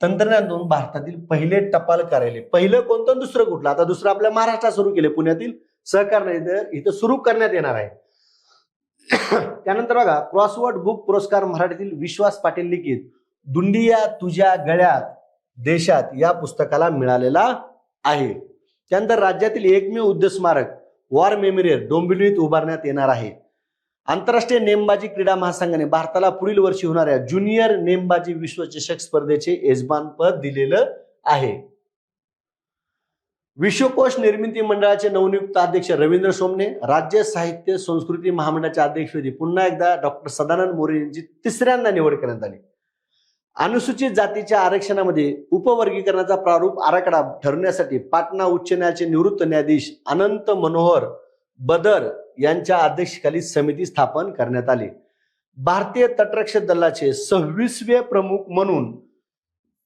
तंत्रज्ञानातून भारतातील पहिले टपाल कार्यालय. पहिलं कोणतं, दुसरं कुठलं? आता दुसरं आपल्या महाराष्ट्रात सुरू केले, पुण्यातील सहकार इथं सुरू करण्यात येणार आहे. त्यानंतर बघा क्रॉसवर्ड बुक पुरस्कार मराठीतील विश्वास पाटील लिखित दुंडिया तुझ्या गळ्यात देशात या पुस्तकाला मिळालेला आहे. त्यानंतर राज्यातील एकमेव युद्ध स्मारक वॉर मेमोरियल डोंबिवलीत उभारण्यात येणार आहे. आंतरराष्ट्रीय नेमबाजी क्रीडा महासंघाने भारताला पुढील वर्षी होणाऱ्या ज्युनियर नेमबाजी विश्वचषक स्पर्धेचे यजमानपद दिलेलं आहे. विश्वकोश निर्मिती मंडळाचे नवनियुक्त अध्यक्ष रवींद्र सोमने, राज्य साहित्य संस्कृती महामंडळाच्या अध्यक्षपदी पुन्हा एकदा डॉक्टर सदानंद मोरे यांची 3ऱ्यांदा निवड करण्यात आली. अनुसूचित जातीच्या आरक्षणामध्ये उपवर्गीकरणाचा प्रारूप आराखडा ठरवण्यासाठी पाटणा उच्च न्यायालयाचे निवृत्त न्यायाधीश अनंत मनोहर बदर यांच्या अध्यक्षतेखाली समिती स्थापन करण्यात आली. भारतीय तटरक्षक दलाचे 26वे प्रमुख म्हणून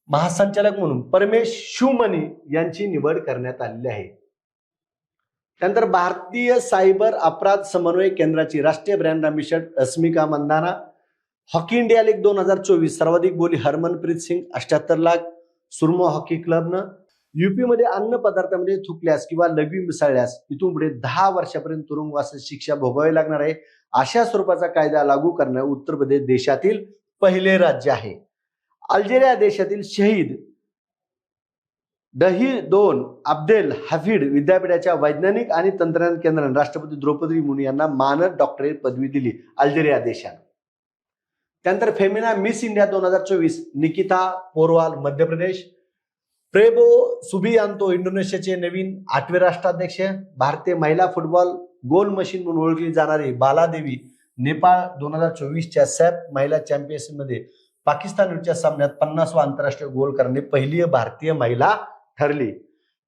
महासंचालक म्हणून परमेश शिवमणी यांची निवड करण्यात आलेली आहे. त्यानंतर भारतीय सायबर अपराध समन्वय केंद्राची राष्ट्रीय brand ambassador Rashmika Mandanna. Hockey India league 2024 सर्वाधिक बोली हरमनप्रीत सिंग 78 लाख सुरमो हॉकी क्लबनं. युपी मध्ये अन्न पदार्थामध्ये थुकल्यास किंवा लघवी मिसळल्यास इथून पुढे 10 वर्षापर्यंत तुरुंगवासाची शिक्षा भोगावी लागणार आहे. अशा स्वरूपाचा कायदा लागू करणारे उत्तर प्रदेश देशातील पहिले राज्य आहे. अल्जेरिया देशातील शहीद दही दोन अब्देल हफीड विद्यापीठाच्या वैज्ञानिक आणि तंत्रज्ञान केंद्राने राष्ट्रपती द्रौपदी मुर्मू यांना मानद डॉक्टरेट पदवी दिली अल्जेरिया देशाने. त्यानंतर Femina miss India 2024 Nikita Porwal Madhya Pradesh. प्रेबो Subianto इंडोनेशियाचे नवीन 8वे राष्ट्राध्यक्ष. भारतीय महिला फुटबॉल गोल मशीन म्हणून ओळखली जाणारी बालादेवी नेपाळ 2024च्या सॅप महिला चॅम्पियनशिपमध्ये पाकिस्तान विरुद्धच्या सामन्यात 50वा आंतरराष्ट्रीय गोल करणारी पहिली भारतीय महिला ठरली.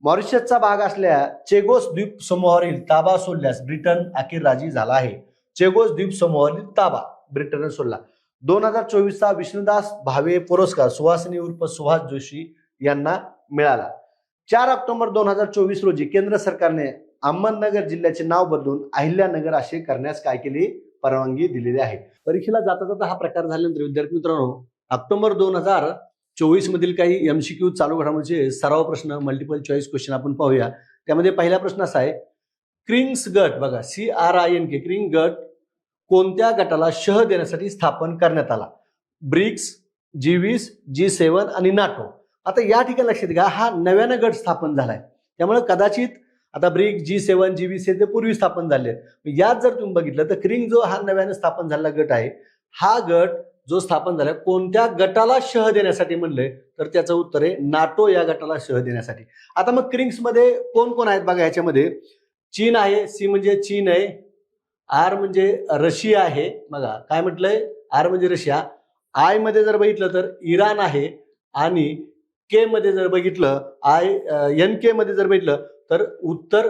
मॉरिशसचा भाग असलेल्या चेगोस द्वीप समूहावरील ताबा सोडल्यास ब्रिटन अखेर राजी झाला आहे. चेगोस द्वीप समूहावरील ताबा ब्रिटनने सोडला. 2024चा विष्णुदास भावे पुरस्कार सुहासिनी उर्फ सुहास जोशी यांना मिळाला. 4 ऑक्टोबर 2024 रोजी केंद्र सरकारने अहमदनगर जिल्ह्याचे नाव बदलून अहिल्यानगर असे करण्यास काय केली परवानगी दिलेली आहे. परीक्षेला जाता जाता हा प्रकार झाल्यानंतर विद्यार्थी मित्रांनो ऑक्टोबर 2024 मधील काही MCQ चालू घडामोडीचे सराव प्रश्न मल्टिपल चॉईस क्वेश्चन आपण पाहूया. त्यामध्ये पहिला प्रश्न असा आहे, क्रिंग्स गट बघा CRINK क्रिंग गट कोणत्या गटाला शह देण्यासाठी स्थापन करण्यात आला? ब्रिक्स, G20, G7 आणि नाटो. आता या ठिकाणी लक्षात घ्या हा नव्यानं गट स्थापन झालाय, त्यामुळे कदाचित आता ब्रिक्स, G7, G20 हे ते पूर्वी स्थापन झाले. यात जर तुम्ही बघितलं तर क्रिंग जो हा नव्याने स्थापन झालेला गट आहे, हा गट जो स्थापन झाला कोणत्या गटाला शह देण्यासाठी म्हणलंय तर त्याचं उत्तर आहे नाटो या गटाला शह देण्यासाठी. आता मग क्रिंग्स मध्ये कोण कोण आहेत बघा. ह्याच्यामध्ये चीन आहे, C म्हणजे चीन आहे, R म्हणजे रशिया आहे बघा काय म्हटलंय R म्हणजे रशिया, I मध्ये जर बघितलं तर इराण आहे आणि K मध्ये जर बघितलं NK मध्ये जर बघितलं तर उत्तर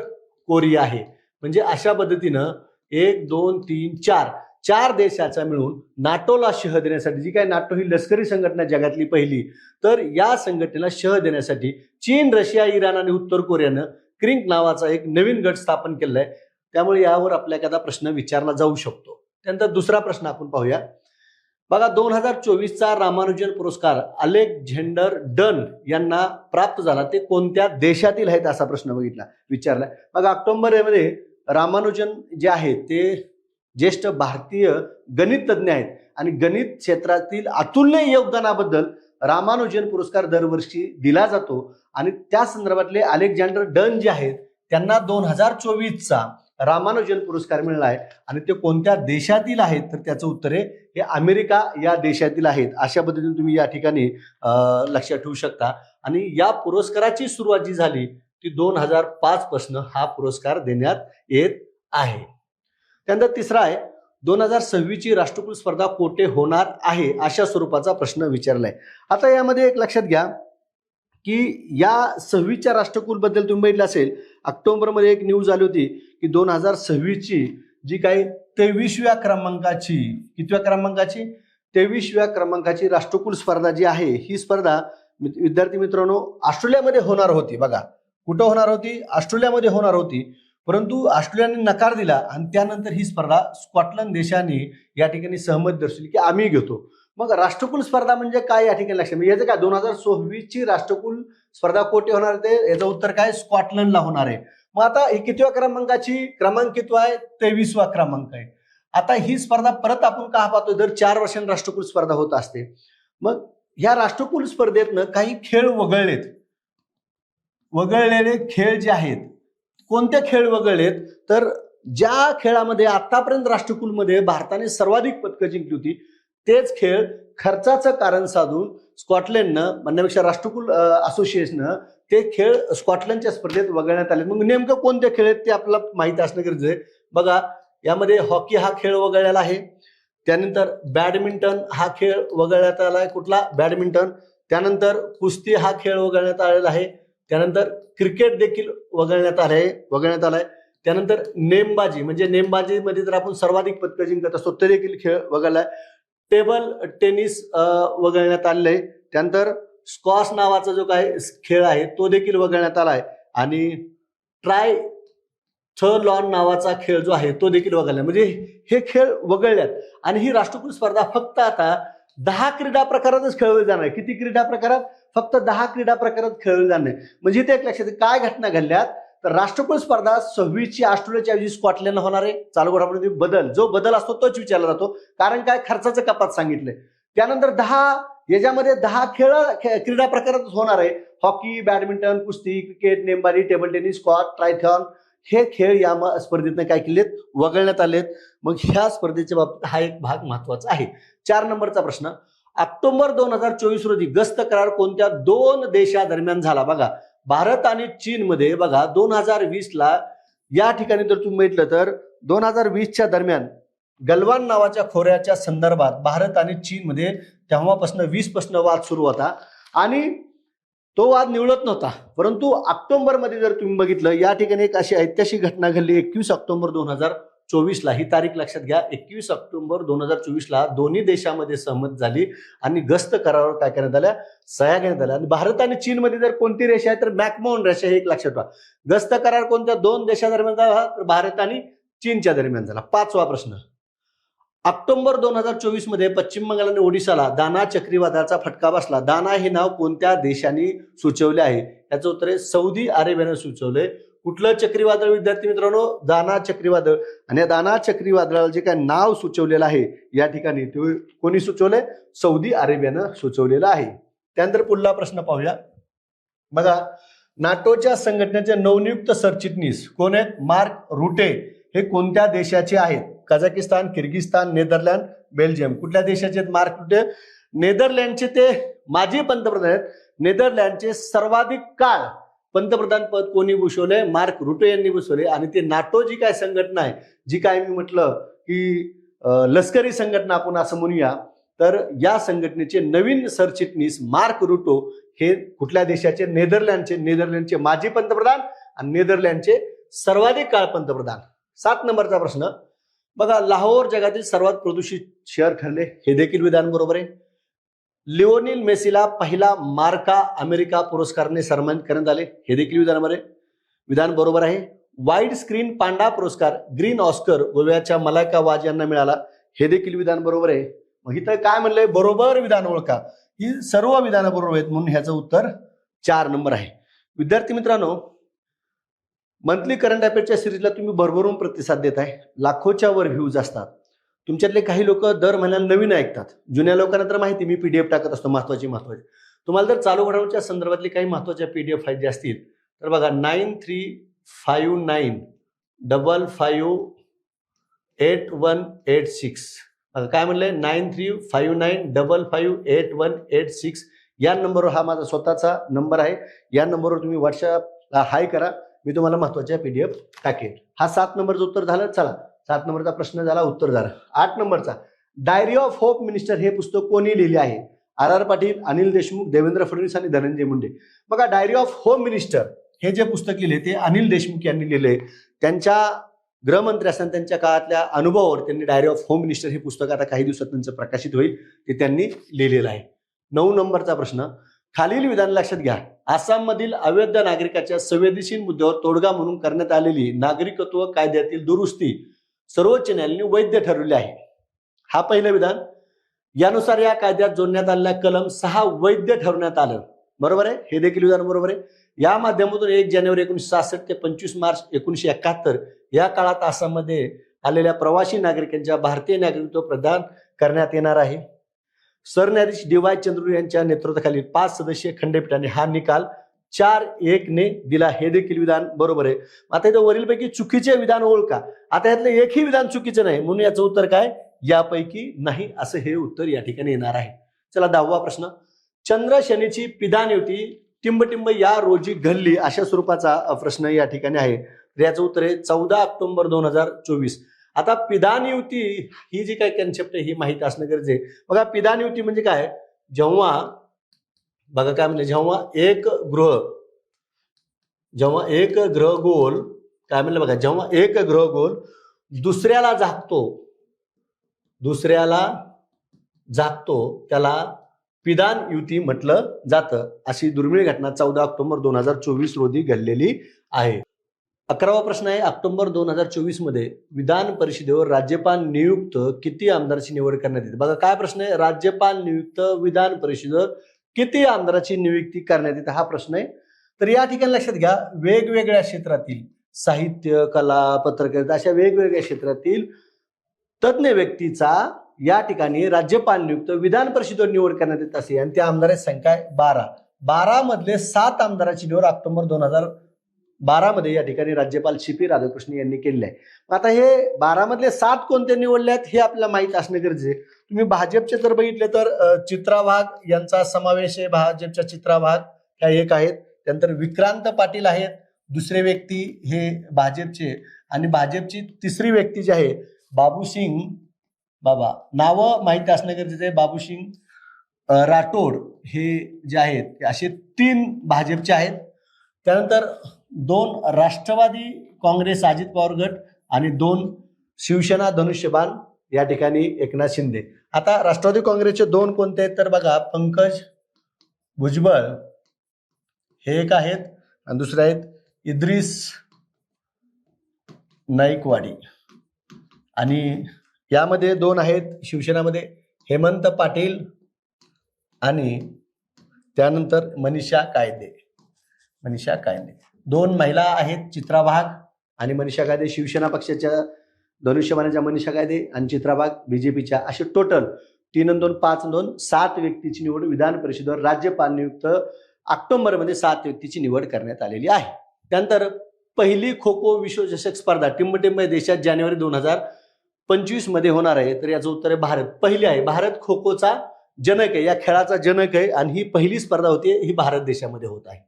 कोरिया आहे. म्हणजे अशा पद्धतीनं 1 2 3 4 देशाचा मिळून नाटोला शह देण्यासाठी, जी काय नाटो ही लष्करी संघटना जगातली पहिली, तर या संघटनेला शह देण्यासाठी चीन, रशिया, इराण आणि उत्तर कोरियानं क्रिंग नावाचा एक नवीन गट स्थापन केलेला आहे. त्यामुळे यावर आपल्या एखादा प्रश्न विचारला जाऊ शकतो. त्यानंतर दुसरा प्रश्न आपण पाहूया बघा. 2024चा रामानुजन पुरस्कार अलेक्झांडर डन यांना प्राप्त झाला, ते कोणत्या देशातील आहेत असा प्रश्न विचारलाय बघा. ऑक्टोबर मध्ये रामानुजन जे आहेत ते ज्येष्ठ भारतीय गणित तज्ज्ञ आहेत आणि गणित क्षेत्रातील अतुलनीय योगदानाबद्दल रामानुजन पुरस्कार दरवर्षी दिला जातो आणि त्या संदर्भातले अलेक्झांडर डन जे आहेत त्यांना 2024चा रामानुजन पुरस्कार मिळाला आहे आणि ते कोणत्या देशातील आहेत तर त्याचं उत्तर आहे हे अमेरिका या देशातील आहेत. अशा पद्धतीने तुम्ही या ठिकाणी लक्षात ठेवू शकता. आणि या पुरस्काराची सुरुवात जी झाली ती 2005 पासून हा पुरस्कार देण्यात येत आहे. त्यानंतर तिसरा आहे 2026 ची राष्ट्रकुल स्पर्धा कोठे होणार आहे अशा स्वरूपाचा प्रश्न विचारलाय. आता यामध्ये एक लक्षात घ्या की या 26च्या राष्ट्रकुल बद्दल तुम्ही बघितलं असेल, ऑक्टोबर मध्ये एक न्यूज आली होती की 2026 ची जी काही 23व्या क्रमांकाची 23व्या क्रमांकाची राष्ट्रकुल स्पर्धा जी आहे ही स्पर्धा विद्यार्थी मित्रांनो ऑस्ट्रेलियामध्ये होणार होती. बघा कुठं होणार होती? ऑस्ट्रेलियामध्ये होणार होती, परंतु ऑस्ट्रेलियाने नकार दिला आणि त्यानंतर ही स्पर्धा स्कॉटलंड देशाने या ठिकाणी सहमती दर्शवली की आम्ही घेतो. मग राष्ट्रकुल स्पर्धा म्हणजे काय या ठिकाणी लक्षात याचं काय 2026 ची राष्ट्रकुल स्पर्धा कोठे होणार ते याचं उत्तर काय स्कॉटलंडला होणार आहे. मग आता ही कितव्या क्रमांकाची क्रमांक कितवा आहे? 23वा क्रमांक आहे. आता ही स्पर्धा परत आपण का पाहतो दर 4 वर्षांनी राष्ट्रकुल स्पर्धा होत असते. मग ह्या राष्ट्रकुल स्पर्धेतनं काही खेळ वगळलेले खेळ जे आहेत, कोणते खेळ वगळलेत तर ज्या खेळामध्ये आतापर्यंत राष्ट्रकुलमध्ये भारताने सर्वाधिक पदकं जिंकली होती तेच खेळ खर्चाचं कारण साधून स्कॉटलंडनं म्हणण्यापेक्षा राष्ट्रकुल असोसिएशननं ते खेळ स्कॉटलंडच्या स्पर्धेत वगळण्यात आले. मग नेमकं कोणते खेळ आहेत ते आपल्याला माहिती असणं गरजेचं आहे. बघा यामध्ये हॉकी हा खेळ वगळलेला आहे, त्यानंतर बॅडमिंटन हा खेळ वगळण्यात आलाय, कुठला बॅडमिंटन. त्यानंतर कुस्ती हा खेळ वगळण्यात आलेला आहे. त्यानंतर क्रिकेट देखील वगळण्यात आलाय. त्यानंतर नेमबाजी, म्हणजे नेमबाजीमध्ये जर आपण सर्वाधिक पदकं जिंकत असतो ते देखील खेळ वगळलाय. टेबल टेनिस वगळण्यात आलेलं आहे. त्यानंतर स्क्वॉश नावाचा जो काय खेळ आहे तो देखील वगळण्यात आलाय. आणि ट्रायथलॉन नावाचा खेळ जो आहे तो देखील वगळला. म्हणजे हे खेळ वगळल्यात. आणि ही राष्ट्रकुल स्पर्धा फक्त आता 10 क्रीडा प्रकारातच खेळवली जाणार आहे. किती क्रीडा प्रकारात? फक्त 10 क्रीडा प्रकारात खेळवली जाणार आहे. म्हणजे इथे एक लक्षात काय घटना घडल्यात, तर राष्ट्रकुल स्पर्धा 26ची ऑस्ट्रेलियाच्या ऐवजी स्कॉटलंड होणार आहे. चालू घडामोडीमध्ये बदल, जो बदल असतो तोच विचारला जातो, कारण काय खर्चाचं कपात सांगितलंय. त्यानंतर 10 याच्यामध्ये 10 क्रीडा प्रकारातच होणार आहे. हॉकी, बॅडमिंटन, कुस्ती, क्रिकेट, नेमबाजी, टेबल टेनिस, स्क्वॉश, ट्रायथलॉन हे खेळ या स्पर्धेतनं काय केलेत? वगळण्यात आलेत. मग ह्या स्पर्धेच्या बाबतीत हा एक भाग महत्वाचा आहे. 4 नंबरचा प्रश्न, ऑक्टोबर 2024 रोजी गस्त करार कोणत्या 2 देशादरम्यान झाला? बघा, भारत आणि चीन मध्ये. बघा 2020ला या ठिकाणी जर तुम्ही म्हटलं तर 2020च्या दरम्यान गलवान नावाच्या खोऱ्याच्या संदर्भात भारत आणि चीन मध्ये तेव्हापासून 20 वाद सुरू होता आणि तो वाद निवळत नव्हता. परंतु ऑक्टोबर मध्ये जर तुम्ही बघितलं, या ठिकाणी एक अशी ऐतिहासिक घटना घडली 21 ऑक्टोबर 2024ला. ही तारीख लक्षात घ्या. 21 ऑक्टोबर 2024ला दोन्ही देशामध्ये सहमत झाली आणि गस्त करारावर काय करण्यात आल्या? सह्या घेण्यात आल्या. आणि भारत आणि चीन मध्ये जर कोणती रेषा आहे तर मॅकमोहन रेषा, हे एक लक्षात ठेवा. गस्त करार कोणत्या 2 देशादरम्यान झाला? तर भारत आणि चीनच्या दरम्यान झाला. 5वा प्रश्न, ऑक्टोबर 2024 मध्ये पश्चिम बंगाल आणि ओडिशाला दाना चक्रीवादळाचा फटका बसला. दाना हे नाव कोणत्या देशाने सुचवले आहे? याचं उत्तर आहे सौदी अरेबियाने सुचवलंय. कुठलं चक्रीवादळ विद्यार्थी मित्रांनो? दाना चक्रीवादळ. आणि या दाना चक्रीवादळाला जे काय नाव सुचवलेलं आहे या ठिकाणी ते कोणी सुचवलंय? सौदी अरेबियानं सुचवलेलं आहे. त्यानंतर पुढला प्रश्न पाहूया. बघा, नाटोच्या संघटनेचे नवनियुक्त सरचिटणीस कोण आहेत? मार्क रुटे. हे कोणत्या देशाचे आहेत? Kazakhstan, Kyrgyzstan, Netherland, Belgium. कुठल्या देशाचे आहेत मार्क रुटे? नेदरलँडचे ते माजी पंतप्रधान आहेत. नेदरलँडचे सर्वाधिक काळ पंतप्रधान पद कोणी भूषवले? मार्क रुटे यांनी भूषवले. आणि ते नाटो जी काय संघटना आहे, जी काय मी म्हटलं की लष्करी संघटना आपण असं म्हणूया, तर या संघटनेचे नवीन सरचिटणीस मार्क रुटो हे कुठल्या देशाचे? नेदरलँडचे माजी पंतप्रधान आणि नेदरलँडचे सर्वाधिक काळ पंतप्रधान. 7 नंबरचा प्रश्न, बघा, लाहोर जगातील सर्वात प्रदूषित शहर ठरले. हे देखील विधान बरोबर आहे. लिओनेल मेसीला पहिला मार्का अमेरिका पुरस्काराने सन्मानित करण्यात आले. हे देखील विधान बरोबर आहे. वाईड स्क्रीन पांडा पुरस्कार ग्रीन ऑस्कर गोव्याच्या मलायका वाज यांना मिळाला. हे देखील विधान बरोबर आहे. मग इथं काय म्हणलंय? बरोबर विधान ओळखा. ही सर्व विधानं बरोबर आहेत म्हणून ह्याचं उत्तर 4 नंबर आहे. विद्यार्थी मित्रांनो, मंथली करंट अफेअरच्या सिरीजला तुम्ही भरभरून प्रतिसाद देत आहे. लाखोच्या वर व्ह्यूज असतात. तुमच्यातले काही लोक दर महिन्याला नवीन ऐकतात. जुन्या लोकांना तर माहिती, मी पीडीएफ टाकत असतो महत्वाची. तुम्हाला जर चालू घडामोडीच्या संदर्भातले काही महत्वाच्या पीडीएफ पाहिजे असतील तर बघा 9359558186. काय म्हणलंय? 9359558186 या नंबरवर, हा माझा स्वतःचा नंबर आहे. या नंबरवर तुम्ही व्हॉट्सअपला हाय करा, मी तुम्हाला महत्वाच्या पीडीएफ टाकेल. हा 7 नंबरचं उत्तर झालं. चला, 7 नंबरचा प्रश्न झाला, उत्तर झालं. 8 नंबरचा, डायरी ऑफ होप मिनिस्टर हे पुस्तक कोणी लिहिले आहे? आर पाटील, अनिल देशमुख, देवेंद्र फडणवीस आणि धनंजय मुंडे. बघा, डायरी ऑफ होम मिनिस्टर हे जे पुस्तक लिहिले ते अनिल देशमुख यांनी लिहिले. त्यांच्या गृहमंत्री असताना त्यांच्या काळातल्या अनुभवावर त्यांनी डायरी ऑफ होम मिनिस्टर हे पुस्तक आता काही दिवसात त्यांचं प्रकाशित होईल, ते त्यांनी लिहिलेलं आहे. 9 नंबरचा प्रश्न, खालील विधान लक्षात घ्या. आसाममधील अवैध नागरिकाच्या संवेदनशील मुद्द्यावर तोडगा म्हणून करण्यात आलेली नागरिकत्व कायद्यातील दुरुस्ती सर्वोच्च न्यायालयाने वैध ठरवली आहे. हा पहिलं विधान. यानुसार या कायद्यात जोडण्यात आलेल्या कलम 6 वैध ठरवण्यात आलं. बरोबर आहे. हे देखील विधान बरोबर आहे. या माध्यमातून 1 जानेवारी 1966 ते 25 मार्च 1971 या काळात आसाममध्ये आलेल्या प्रवासी नागरिकांच्या भारतीय नागरिकत्व प्रदान करण्यात येणार आहे. सरन्यायाधीश डी.वाय. चंद्रचूड यांच्या नेतृत्वाखालील 5 सदस्यीय खंडपीठाने हा निकाल 4-1 ने दिला. हे देखील विधान बरोबर आहे. आता इथं वरीलपैकी चुकीचे विधान ओळखा. आता यातलं एकही विधान चुकीचं नाही म्हणून याचं उत्तर काय? यापैकी नाही, असं हे उत्तर या ठिकाणी येणार आहे. चला, 10वा प्रश्न, चंद्र शनीची पिधान युती टिंबटिंब या रोजी घडली, अशा स्वरूपाचा प्रश्न या ठिकाणी आहे. याचं उत्तर आहे 14 ऑक्टोबर 2024. आता पिदान युती ही जी काही कन्सेप्ट आहे ही माहिती असणं गरजेचं आहे. बघा पिदान युती म्हणजे काय, जेव्हा बघा काय म्हणजे जेव्हा एक ग्रह गोल काय म्हणलं बघा, जेव्हा एक ग्रह गोल दुसऱ्याला झाकतो त्याला पिदान युती म्हटलं जातं. अशी दुर्मिळ घटना 14 ऑक्टोबर 2024 रोजी घडलेली आहे. 11वा प्रश्न आहे, ऑक्टोबर 2024 मध्ये विधान परिषदेवर राज्यपाल नियुक्त किती आमदाराची निवड करण्यात येते. बघा काय प्रश्न आहे, राज्यपाल नियुक्त विधान परिषदेवर किती आमदाराची नियुक्ती करण्यात येते हा प्रश्न आहे. तर या ठिकाणी लक्षात घ्या, वेगवेगळ्या क्षेत्रातील साहित्य, कला, पत्रकारिता अशा वेगवेगळ्या क्षेत्रातील तज्ञ व्यक्तीचा या ठिकाणी राज्यपाल नियुक्त विधान परिषदेवर निवड करण्यात येत असे आणि त्या आमदारांची संख्या आहे 12 मधले 7 आमदाराची निवड ऑक्टोबर 2012 मध्ये या ठिकाणी राज्यपाल CP राधाकृष्णन यांनी केलेली आहे. आता हे 12 मधले 7 कोणते निवडले आहेत हे आपल्याला माहित असणं गरजेचं आहे. तुम्ही भाजपचे जर बघितले तर चित्रा वाघ यांचा समावेश आहे. भाजपच्या चित्रा वाघ ह्या एक आहेत. त्यानंतर विक्रांत पाटील आहेत दुसरे व्यक्ती हे भाजपचे, आणि भाजपची तिसरी व्यक्ती जी आहे बाबूसिंग, बाबा नावं माहिती असणं गरजेचं आहे, बाबूसिंग राठोड हे जे आहेत असे 3 भाजपचे आहेत. त्यानंतर 2 राष्ट्रवादी काँग्रेस अजित पवार गट आणि 2 शिवसेना धनुष्यबाण या ठिकाणी एकनाथ शिंदे. आता राष्ट्रवादी काँग्रेसचे 2 कोणते आहेत तर बघा, पंकज भुजबळ हे एक आहेत आणि दुसरे आहेत इद्रिस नाईकवाडी, आणि यामध्ये 2 आहेत शिवसेनामध्ये हेमंत पाटील आणि त्यानंतर मनीषा कायदे. 2 महिला आहेत, चित्रा वाघ आणि मनीषा कायदे शिवसेना पक्षाच्या धनुष्यबाणाच्या मनीषा कायदे आणि चित्रा वाघ बीजेपीच्या. असे टोटल 3 आणि 2 5 आणि 2 7 व्यक्तीची निवड विधान परिषदेवर राज्यपाल नियुक्त ऑक्टोबर मध्ये 7 व्यक्तीची निवड करण्यात आलेली आहे. त्यानंतर पहिली खो खो विश्वचषक स्पर्धा टिंबटिंब देशात जानेवारी 2025 मध्ये होणार आहे. तर याचं उत्तर आहे भारत. पहिली आहे, भारत खो खोचा जनक आहे, या खेळाचा जनक आहे आणि ही पहिली स्पर्धा होती, ही भारत देशामध्ये होत आहे.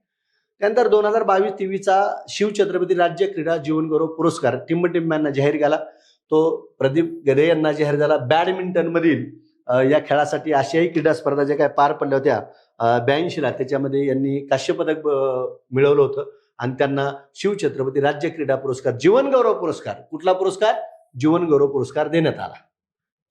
त्यानंतर 2022-23चा शिवछत्रपती राज्य क्रीडा जीवन गौरव पुरस्कार टिंबटिंब्यांना जाहीर झाला. तो प्रदीप गदे यांना जाहीर झाला. बॅडमिंटन मधील या खेळासाठी आशियाई क्रीडा स्पर्धा ज्या काय पार पडल्या होत्या 82ला, त्याच्यामध्ये यांनी कांस्य पदक मिळवलं होतं आणि त्यांना शिवछत्रपती राज्य क्रीडा पुरस्कार जीवन गौरव पुरस्कार, कुठला पुरस्कार, जीवन गौरव पुरस्कार देण्यात आला.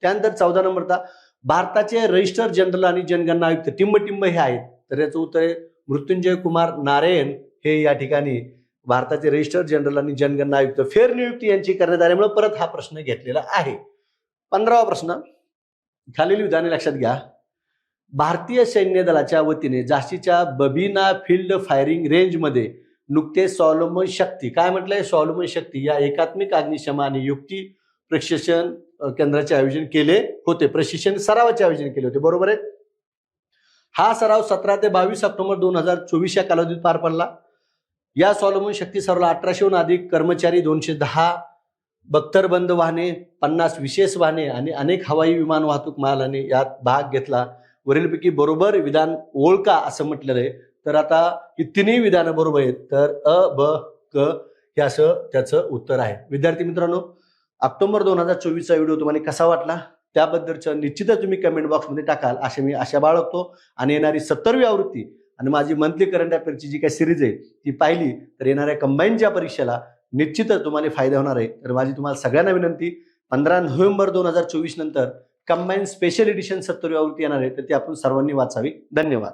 त्यानंतर 14 नंबरचा, भारताचे रजिस्टर जनरल आणि जनगणना आयुक्त टिंबटिंब हे आहेत. तर याचं उत्तर आहे मृत्युंजय कुमार नारायण हे या ठिकाणी भारताचे रजिस्टर जनरल आणि जनगणना आयुक्त फेरनियुक्ती यांची करण्यात आल्यामुळे परत हा प्रश्न घेतलेला आहे. 15वा प्रश्न, खालील विधाने लक्षात घ्या. भारतीय सैन्य दलाच्या वतीने झाशीच्या बबीना फील्ड फायरिंग रेंजमध्ये नुकतेच सॉलोमन शक्ती, काय म्हटलंय, सॉलोमन शक्ती या एकात्मिक अग्निशमन आणि युक्ती प्रशिक्षण केंद्राचे आयोजन केले होते, प्रशिक्षण सरावाचे आयोजन केले होते, बरोबर आहे. हा सराव 17 ते 22 ऑक्टोबर 2024 या कालावधीत पार पडला. या सॉलोमन शक्ती सरावाला 1800हून अधिक कर्मचारी, 210 बख्तरबंद वाहने, 50 विशेष वाहने आणि अनेक हवाई विमान वाहतूक मालाने यात भाग घेतला. वरीलपैकी बरोबर विधान ओळखा असं म्हटलेलं आहे. तर आता ही तिन्ही विधानं बरोबर आहेत, तर अ, ब, क हे असं त्याचं उत्तर आहे. विद्यार्थी मित्रांनो, ऑक्टोबर 2024चा व्हिडिओ तुम्हाला कसा वाटला त्याबद्दलचं निश्चितच तुम्ही कमेंट बॉक्समध्ये टाकाल असे मी आशा बाळगतो. आणि येणारी 70वी आवृत्ती आणि माझी मंथली करंट अफेअरची जी काही सिरीज आहे ती पाहिली तर येणाऱ्या कंबाईनच्या परीक्षेला निश्चितच तुम्हाला फायदा होणार आहे. तर माझी तुम्हाला सगळ्यांना विनंती, 15 नोव्हेंबर 2024 नंतर कंबाईन स्पेशल एडिशन 70वी आवृत्ती येणार आहे, तर ती आपण सर्वांनी वाचावी. धन्यवाद.